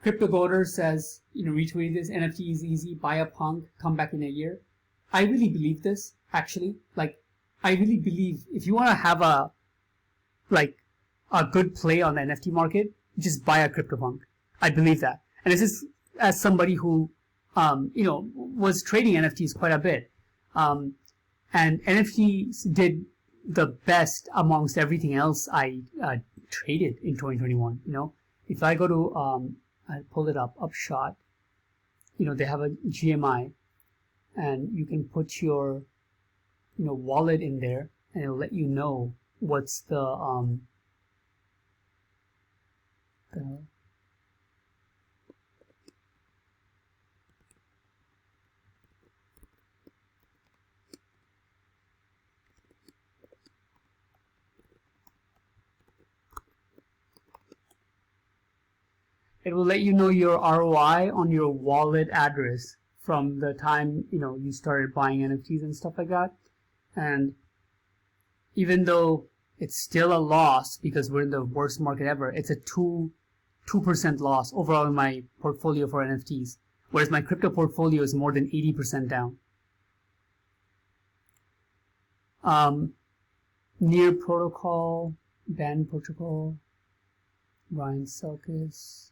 CryptoGoder says, retweeted this, NFT is easy, buy a punk, come back in a year. I really believe this, actually. Like, I really believe if you want to have a good play on the NFT market, just buy a CryptoPunk. I believe that. And this is as somebody who, was trading NFTs quite a bit. And NFTs did the best amongst everything else I traded in 2021. If I go to, I pull it up, Upshot, they have a GMI, and you can put your, wallet in there, and it'll let you know what's the it will let you know your ROI on your wallet address from the time you started buying NFTs and stuff like that. And even though it's still a loss because we're in the worst market ever, it's a 2% loss overall in my portfolio for NFTs, whereas my crypto portfolio is more than 80% down. Near Protocol, Band Protocol, Ryan Selkis.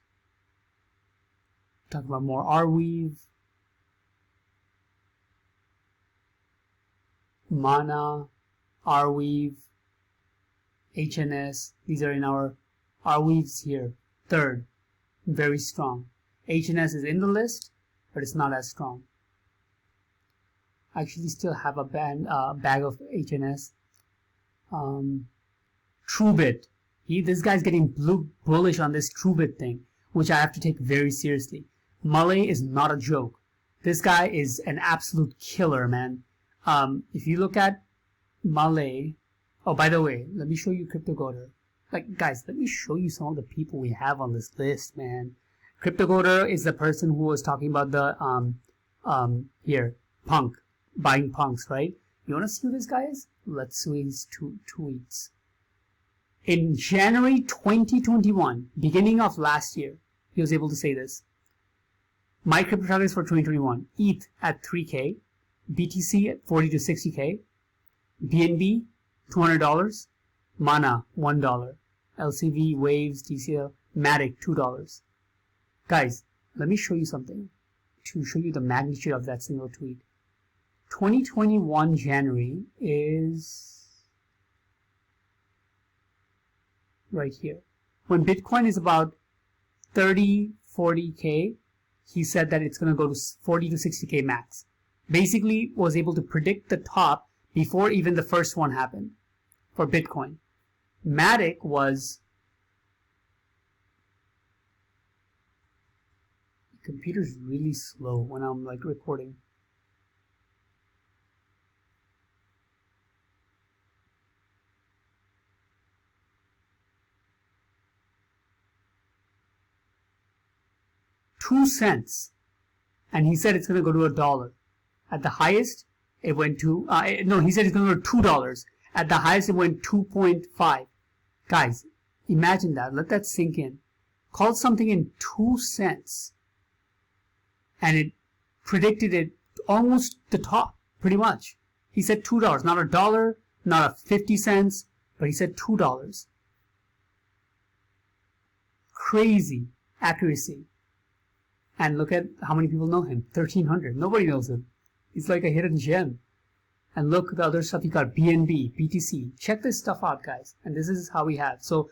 Talk about more Arweave, Mana, Arweave, HNS. These are in our Arweaves here. Third, very strong. HNS is in the list, but it's not as strong. I actually still have a bag of HNS. Truebit. This guy's getting bullish on this Truebit thing, which I have to take very seriously. Malay is not a joke. This guy is an absolute killer, man. If you look at Malay, oh, by the way, let me show you CryptoGoder. Guys, let me show you some of the people we have on this list, man. CryptoGoder is the person who was talking about the, here, punk, buying punks, right? You want to see who this guy is? Let's see his tweets. In January 2021, beginning of last year, he was able to say this. My crypto targets for 2021, ETH at 3K, BTC at 40 to 60K, BNB $200. Mana, $1. LCV, Waves, TCL, Matic, $2. Guys, let me show you something to show you the magnitude of that single tweet. 2021 January is right here. When Bitcoin is about 30, 40K, he said that it's going to go to 40 to 60K max. Basically was able to predict the top before even the first one happened for Bitcoin. Matic was, the computer's really slow when I'm like recording. $0.02, and he said it's going to go to $1. At the highest, it went to he said it's going to go to $2. At the highest, it went 2.5. Guys, imagine that. Let that sink in. Called something in 2 cents, and it predicted it almost the top, pretty much. He said $2, not $1, not 50 cents, but he said $2. Crazy accuracy. And look at how many people know him. 1,300. Nobody knows him. He's like a hidden gem. And look at the other stuff. He got BNB, BTC. Check this stuff out, guys. And this is how we have. So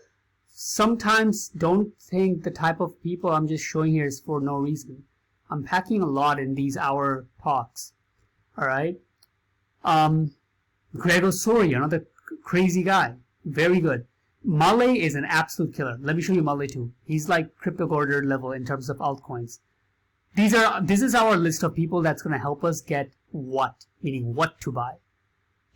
sometimes don't think the type of people I'm just showing here is for no reason. I'm packing a lot in these hour talks. Alright? Greg Osori, another crazy guy. Very good. Male is an absolute killer. Let me show you Male too. He's like Crypto Gorder level in terms of altcoins. This is our list of people that's going to help us get what, meaning what to buy.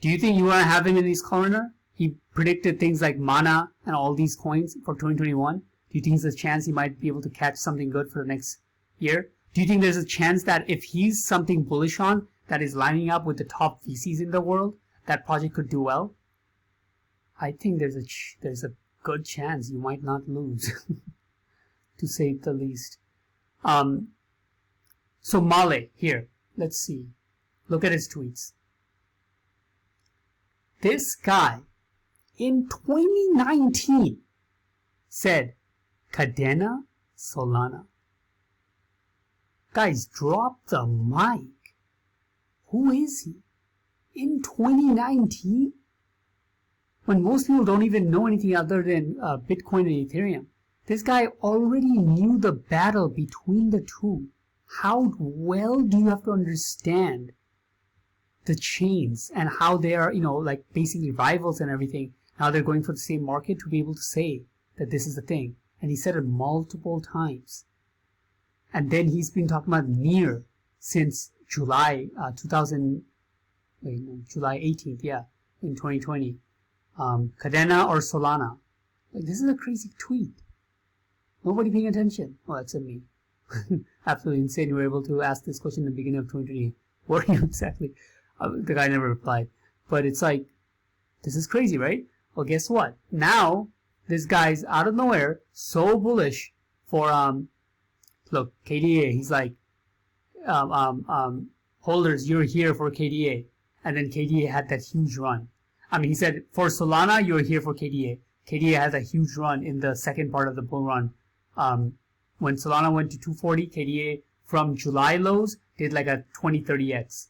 Do you think you want to have him in this corner? He predicted things like Mana and all these coins for 2021. Do you think there's a chance he might be able to catch something good for the next year? Do you think there's a chance that if he's something bullish on that is lining up with the top VCs in the world, that project could do well? I think there's a good chance you might not lose, to say the least. So Male, here, let's see. Look at his tweets. This guy, in 2019, said, Cadena Solana. Guys, drop the mic. Who is he? In 2019? When most people don't even know anything other than Bitcoin and Ethereum. This guy already knew the battle between the two. How well do you have to understand the chains and how they are, like basically rivals and everything, how they're going for the same market to be able to say that this is the thing. And he said it multiple times. And then he's been talking about Near since July 18th, yeah, in 2020. Cadena or Solana. Like, this is a crazy tweet. Nobody paying attention. Oh, except me. Absolutely insane. You were able to ask this question in the beginning of 2020. What are you exactly? The guy never replied. But it's like, this is crazy, right? Well, guess what? Now, this guy's out of nowhere, so bullish for, look, KDA. He's like, holders, you're here for KDA. And then KDA had that huge run. I mean, he said, for Solana, you're here for KDA. KDA has a huge run in the second part of the bull run. When Solana went to 240, KDA from July lows did like a 20-30x.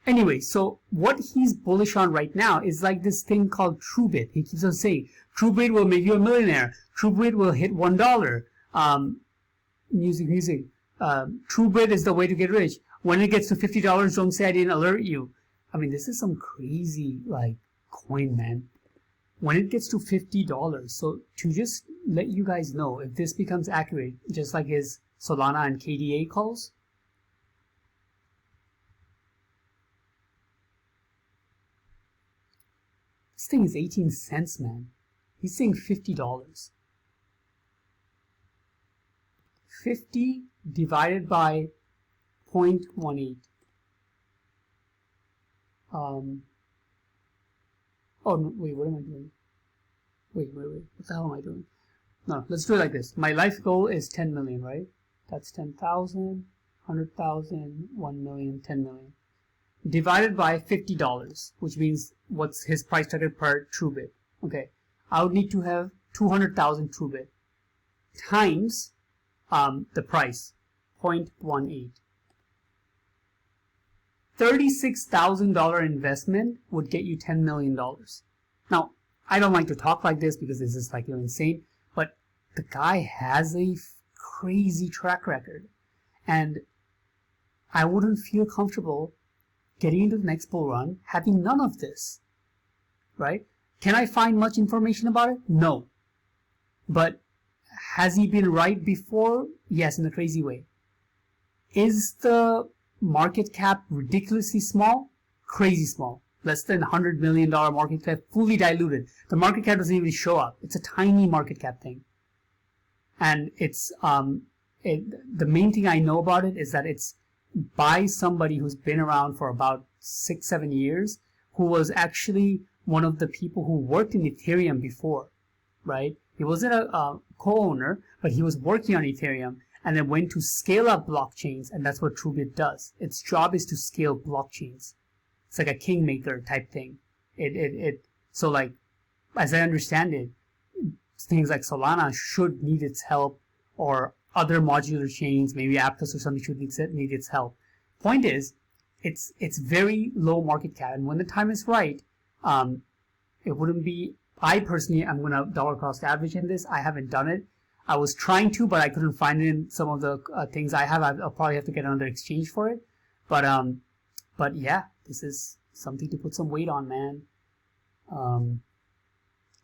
Anyway, so what he's bullish on right now is like this thing called TrueBit. He keeps on saying, TrueBit will make you a millionaire. TrueBit will hit $1. Music. TrueBit is the way to get rich. When it gets to $50, don't say I didn't alert you. I mean, this is some crazy, like, coin, man. When it gets to $50, so to just let you guys know, if this becomes accurate, just like his Solana and KDA calls, this thing is 18 cents, man. He's saying $50. 50 divided by 0.18. Oh, no, wait, what am I doing? Wait. What the hell am I doing? No, let's do it like this. My life goal is 10 million, right? That's 10,000, 100,000, 1 million, 10 million. divided by $50, which means what's his price target per TrueBit. Okay, I would need to have 200,000 TrueBit times the price, 0.18. $36,000 investment would get you $10 million. Now, I don't like to talk like this because this is like, you know, insane, but the guy has a crazy track record, and I wouldn't feel comfortable getting into the next bull run having none of this, right? Can I find much information about it? No. But has he been right before? Yes, in a crazy way. Is the market cap ridiculously small? Crazy small. Less than $100 million market cap, fully diluted. The market cap doesn't even show up. It's a tiny market cap thing. And it's, the main thing I know about it is that it's by somebody who's been around for about 6-7 years, who was actually one of the people who worked in Ethereum before, right? He wasn't a co-owner, but he was working on Ethereum and then went to scale up blockchains, and that's what TrueBit does. Its job is to scale blockchains. It's like a kingmaker type thing. So like, as I understand it, things like Solana should need its help, or other modular chains, maybe Aptos or something should need its help. Point is, it's very low market cap, and when the time is right, it wouldn't be. I personally am going to dollar cost average in this. I haven't done it. I was trying to, but I couldn't find it in some of the things I have. I'll probably have to get another exchange for it. But yeah, this is something to put some weight on, man.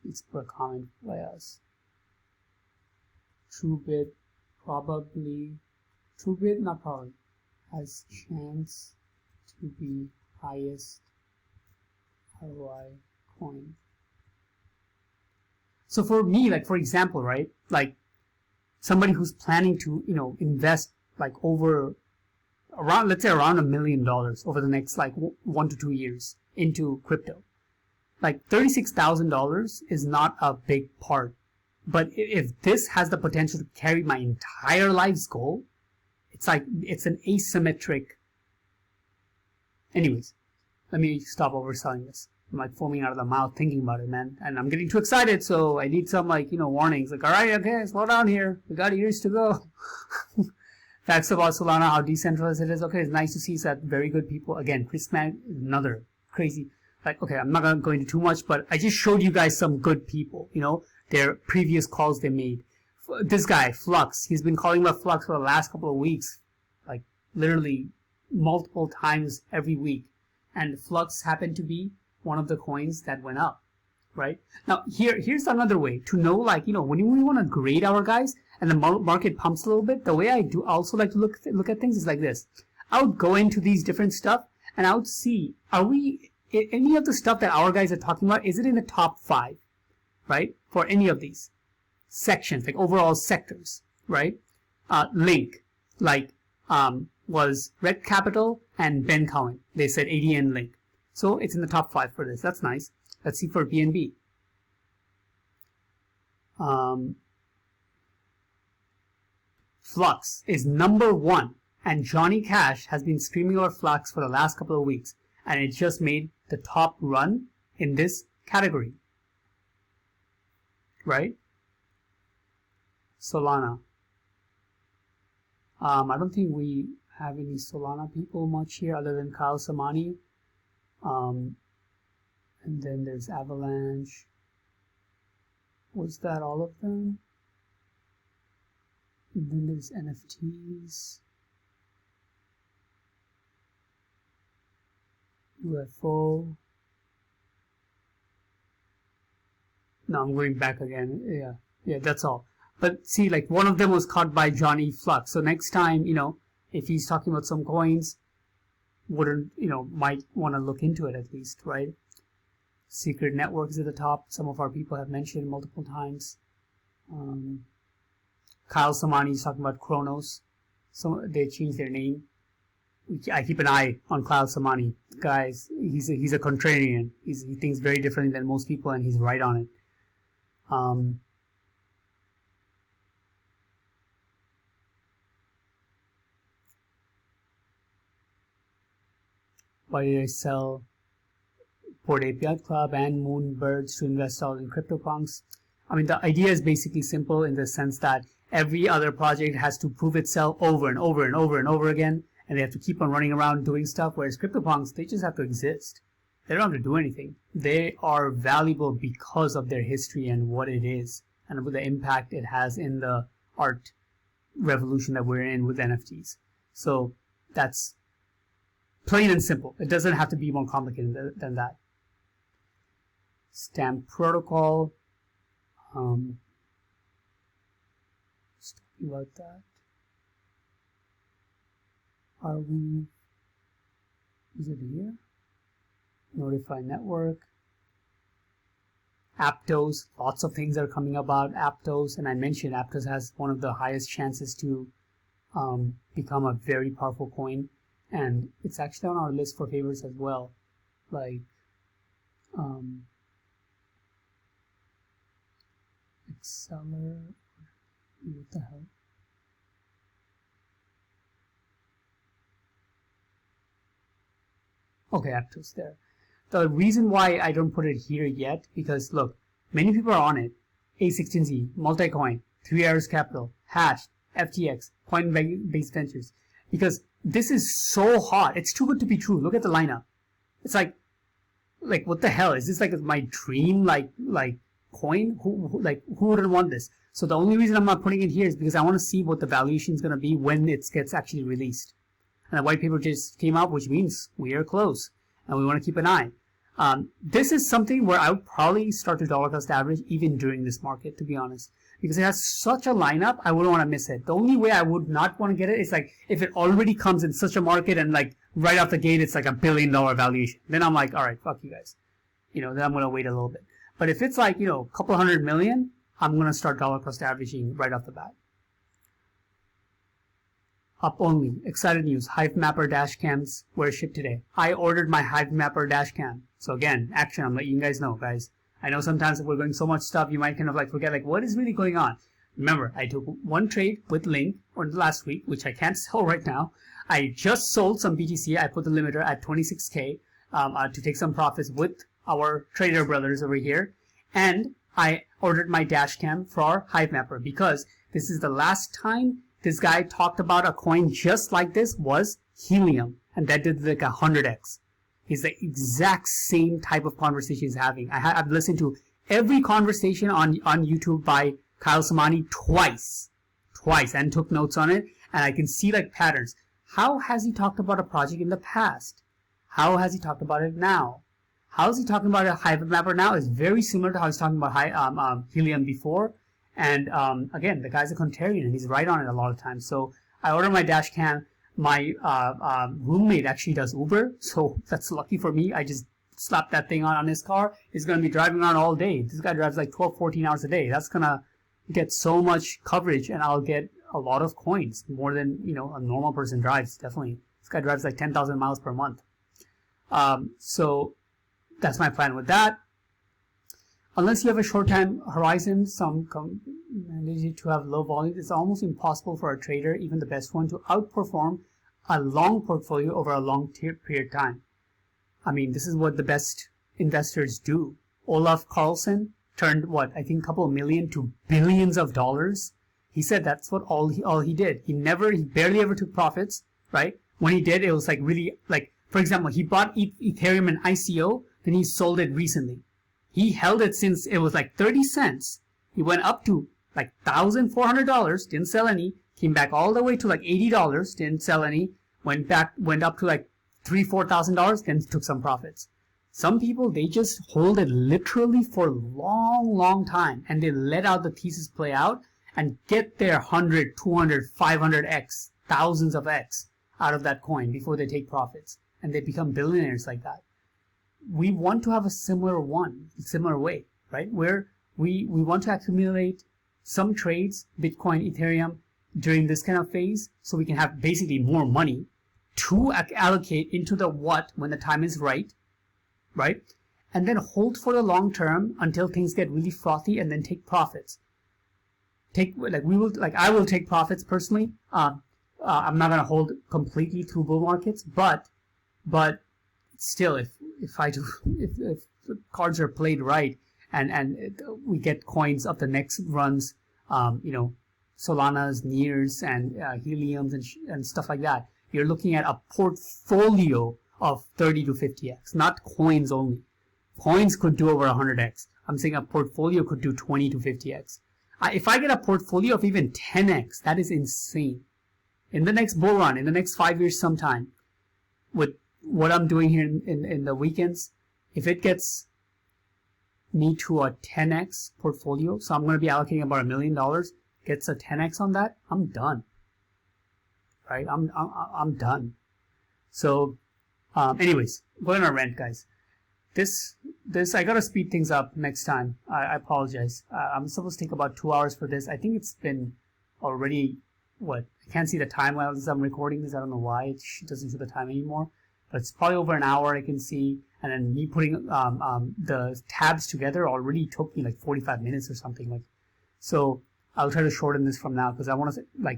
Let's put a comment by us. TrueBit not probably, has chance to be highest ROI coin. So for me, like for example, right, like somebody who's planning to, you know, invest like around $1 million over the next like 1 to 2 years into crypto. Like $36,000 is not a big part. But if this has the potential to carry my entire life's goal, it's like, it's an asymmetric. Anyways, let me stop overselling this. I'm like foaming out of the mouth thinking about it, man. And I'm getting too excited, so I need some, like, you know, warnings. Like, all right, okay, slow down here. We got years to go. Facts about Solana, how decentralized it is. Okay, it's nice to see that very good people. Again, Chris Mag, another crazy. Like, okay, I'm not going to go into too much, but I just showed you guys some good people, you know, their previous calls they made. This guy, Flux, he's been calling about Flux for the last couple of weeks, like literally multiple times every week. And Flux happened to be one of the coins that went up, right? Now, here's another way to know, like, you know, when we want to grade our guys and the market pumps a little bit, the way I do also like to look at things is like this. I would go into these different stuff and I would see, any of the stuff that our guys are talking about, is it in the top 5, right? For any of these sections, like overall sectors, right? Link, like, was Red Capital and Ben Cowen. They said ADN Link. So it's in the top 5 for this. That's nice. Let's see for BNB. Flux is number 1, and Johnny Cash has been screaming over Flux for the last couple of weeks, and it just made the top run in this category, right? Solana. I don't think we have any Solana people much here other than Kyle Samani. And then there's Avalanche. Was that all of them? And then there's NFTs. UFO. No, I'm going back again. Yeah, that's all. But see, like, one of them was caught by Johnny Flux. So next time, you know, if he's talking about some coins, might want to look into it at least, right? Secret Networks at the top. Some of our people have mentioned multiple times. Kyle Samani is talking about Kronos. So they changed their name. I keep an eye on Kyle Samani. Guys, he's a contrarian. He thinks very differently than most people, and he's right on it. Why did I sell Bored Ape Yacht Club and Moonbirds to invest all in CryptoPunks? I mean, the idea is basically simple in the sense that every other project has to prove itself over and over and over and over again, and they have to keep on running around doing stuff, whereas CryptoPunks, they just have to exist. They don't have to do anything. They are valuable because of their history and what it is, and the impact it has in the art revolution that we're in with NFTs. So that's plain and simple. It doesn't have to be more complicated than that. Stamp protocol. Just talking about that. Are we? Is it here? Notify network. Aptos. Lots of things are coming about Aptos, and I mentioned Aptos has one of the highest chances to become a very powerful coin, and it's actually on our list for favorites as well. Like Acceler, what the hell? Okay, Aptos there. The reason why I don't put it here yet, because look, many people are on it. A16Z, Multicoin, 3 Arrows Capital, Hash, FTX, Coinbase Ventures. Because this is so hot. It's too good to be true. Look at the lineup. It's like what the hell? Is this like my dream like coin? Who wouldn't want this? So the only reason I'm not putting it here is because I want to see what the valuation is going to be when it gets actually released. And the white paper just came out, which means we are close. And we want to keep an eye. This is something where I would probably start to dollar cost average even during this market, to be honest. Because it has such a lineup, I wouldn't want to miss it. The only way I would not want to get it is like if it already comes in such a market and like right off the gate it's like $1 billion valuation. Then I'm like, all right, fuck you guys. Then I'm going to wait a little bit. But if it's like, a couple $100 million, I'm going to start dollar cost averaging right off the bat. Up only. Excited news. Hivemapper dashcams were shipped today. I ordered my Hivemapper dashcam. So again, action. I'm letting you guys know, guys. I know sometimes if we're going so much stuff, you might kind of like forget like what is really going on. Remember, I took one trade with Link last week, which I can't sell right now. I just sold some BTC. I put the limiter at 26K to take some profits with our trader brothers over here. And I ordered my dashcam for Hivemapper because this is the last time this guy talked about a coin just like this was Helium, and that did like 100x. It's the exact same type of conversation he's having. I've listened to every conversation on YouTube by Kyle Samani twice, and took notes on it, and I can see like patterns. How has he talked about a project in the past? How has he talked about it now? How is he talking about a Hivemapper now? Is very similar to how he's talking about Helium before. And again, the guy's a contrarian and he's right on it a lot of times. So I ordered my dash cam. My roommate actually does Uber, so that's lucky for me. I just slapped that thing on his car. He's going to be driving around all day. This guy drives like 12, 14 hours a day. That's going to get so much coverage and I'll get a lot of coins, more than, a normal person drives, definitely. This guy drives like 10,000 miles per month. So that's my plan with that. Unless you have a short time horizon, some manage to have low volume, it's almost impossible for a trader, even the best one, to outperform a long portfolio over a long period of time. I mean, this is what the best investors do. Olaf Carlson turned I think a couple of million to billions of dollars. He said that's what all he did. He barely ever took profits, right? When he did, it was like really like, for example, he bought Ethereum in ICO, then he sold it recently. He held it since it was like 30 cents. He went up to like $1,400, didn't sell any, came back all the way to like $80, didn't sell any, went up to like $3,000-$4,000, then took some profits. Some people, they just hold it literally for a long time and they let out the thesis play out and get their 100, 200, 500x, thousands of x out of that coin before they take profits. And they become billionaires like that. We want to have a similar way, right? Where we want to accumulate some trades, Bitcoin, Ethereum, during this kind of phase, so we can have basically more money to allocate into the what when the time is right? And then hold for the long term until things get really frothy and then take profits. I will take profits personally. I'm not going to hold completely through bull markets, but still, if I do, if the cards are played right, and we get coins of the next runs, Solanas, Nears, and Heliums, and stuff like that, you're looking at a portfolio of 30 to 50x, not coins only. Coins could do over 100x. I'm saying a portfolio could do 20 to 50x. If I get a portfolio of even 10x, that is insane. In the next bull run, in the next 5 years sometime, with what I'm doing here in the weekends, if it gets me to a 10x portfolio, so I'm going to be allocating about $1 million, gets a 10x on that, I'm done. Right? I'm done. So, anyways, going on a rant, guys. This I gotta speed things up next time. I apologize. I'm supposed to take about 2 hours for this. I think it's been already I can't see the time while I'm recording this. I don't know why it doesn't show the time anymore. But it's probably over an hour I can see. And then me putting the tabs together already took me like 45 minutes or something. So I'll try to shorten this from now because I want to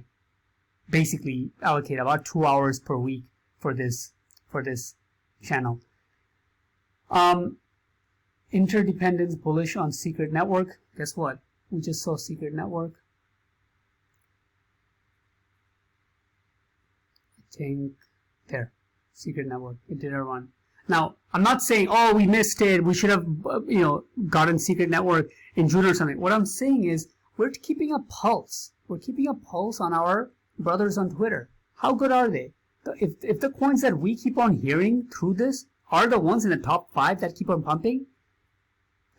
basically allocate about 2 hours per week for this channel. Interdependence bullish on Secret Network. Guess what? We just saw Secret Network. I think there, Secret Network. It did a run. Now, I'm not saying, oh, we missed it. We should have, gotten Secret Network in June or something. What I'm saying is, we're keeping a pulse. We're keeping a pulse on our brothers on Twitter. How good are they? If the coins that we keep on hearing through this are the ones in the top 5 that keep on pumping,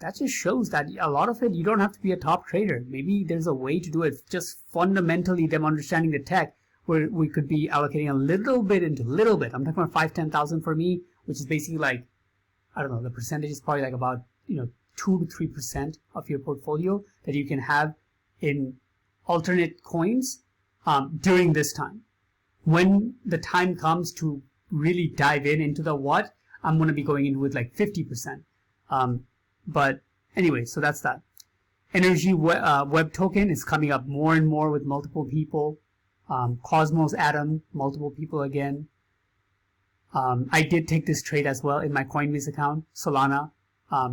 that just shows that a lot of it, you don't have to be a top trader. Maybe there's a way to do it. Just fundamentally them understanding the tech, where we could be allocating a little bit into little bit. I'm talking about 5-10,000 for me, which is basically I don't know, the percentage is probably about 2 to 3% of your portfolio that you can have in alternate coins during this time. When the time comes to really dive into the what, I'm going to be going in with 50%. But anyway, so that's that. Energy web token is coming up more and more with multiple people. Cosmos Atom, multiple people again. I did take this trade as well in my Coinbase account. Solana,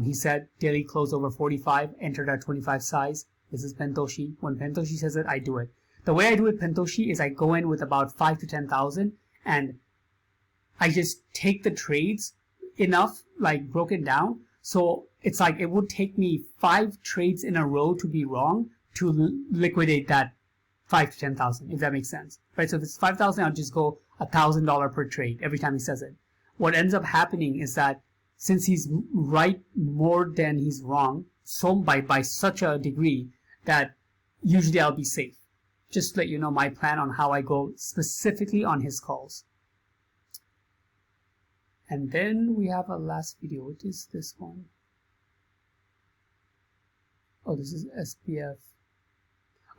he said daily close over 45, entered at 25 size. This is Pentoshi. When Pentoshi says it, I do it. The way I do it, Pentoshi, is I go in with about 5 to 10,000 and I just take the trades enough, broken down. So it's it would take me 5 trades in a row to be wrong to liquidate that 5 to 10,000, if that makes sense. Right? So if it's 5,000, I'll just go $1,000 per trade every time he says it. What ends up happening is that since he's right more than he's wrong, so by such a degree that usually I'll be safe. Just to let you know my plan on how I go specifically on his calls. And then we have a last video, which is this one. Oh, this is SPF.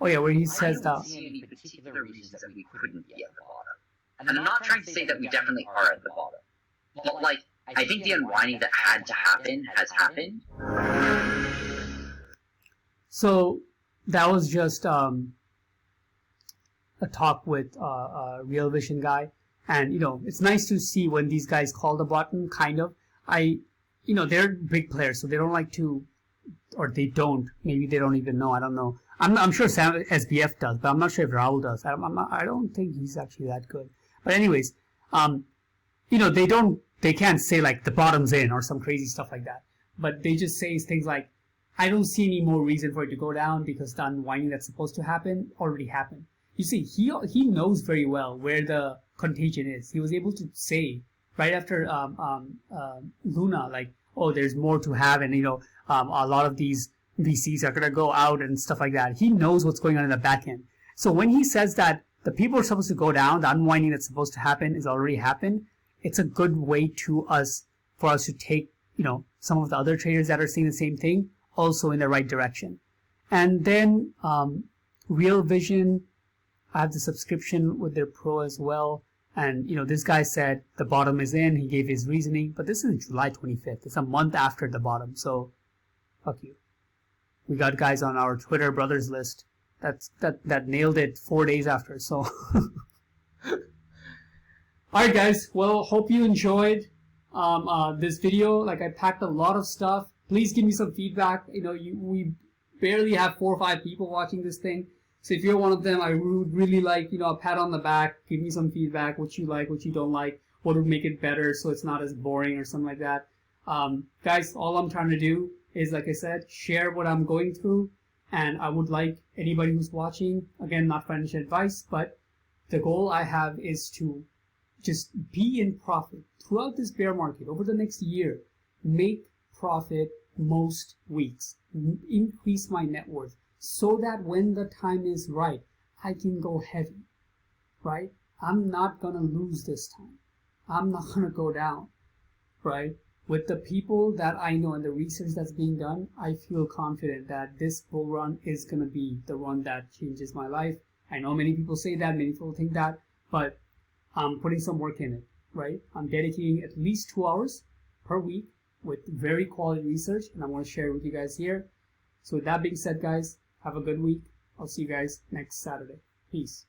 Oh yeah, where he says that. I don't see any particular reasons that we couldn't be at the bottom. And I'm not trying to say that we definitely are at the bottom. But I think the unwinding that had to happen has happened. So that was just a talk with a Real Vision guy. And, it's nice to see when these guys call the bottom, kind of. They're big players, so they don't like to, or they don't, maybe they don't even know, I don't know. I'm sure Sam SBF does, but I'm not sure if Raul does. I don't think he's actually that good. But anyways, they can't say the bottom's in or some crazy stuff like that. But they just say things like, I don't see any more reason for it to go down because the unwinding that's supposed to happen already happened. You see, he knows very well where the contagion is. He was able to say right after Luna, oh, there's more to have, and a lot of these VCs are gonna go out and stuff like that. He knows what's going on in the back end. So when he says that the people are supposed to go down, the unwinding that's supposed to happen is already happened, it's a good way for us to take some of the other traders that are seeing the same thing also in the right direction. And then Real Vision, I have the subscription with their pro as well. And, this guy said the bottom is in. He gave his reasoning. But this is July 25th. It's a month after the bottom. So, fuck you. We got guys on our Twitter brothers list that nailed it 4 days after. So, alright guys. Well, hope you enjoyed. this video. Like, I packed a lot of stuff. Please give me some feedback. You know, we barely have 4 or 5 people watching this thing. So if you're one of them, I would really like, you know, a pat on the back. Give me some feedback, what you like, what you don't like, what would make it better so it's not as boring or something like that. Guys, all I'm trying to do is, like I said, share what I'm going through. And I would like anybody who's watching, again, not financial advice, but the goal I have is to just be in profit throughout this bear market over the next year. Make profit most weeks. Increase my net worth so that when the time is right, I can go heavy, right? I'm not going to lose this time. I'm not going to go down, right? With the people that I know and the research that's being done, I feel confident that this bull run is going to be the one that changes my life. I know many people say that, many people think that, but I'm putting some work in it, right? I'm dedicating at least 2 hours per week with very quality research, and I'm going to share it with you guys here. So with that being said, guys, have a good week. I'll see you guys next Saturday. Peace.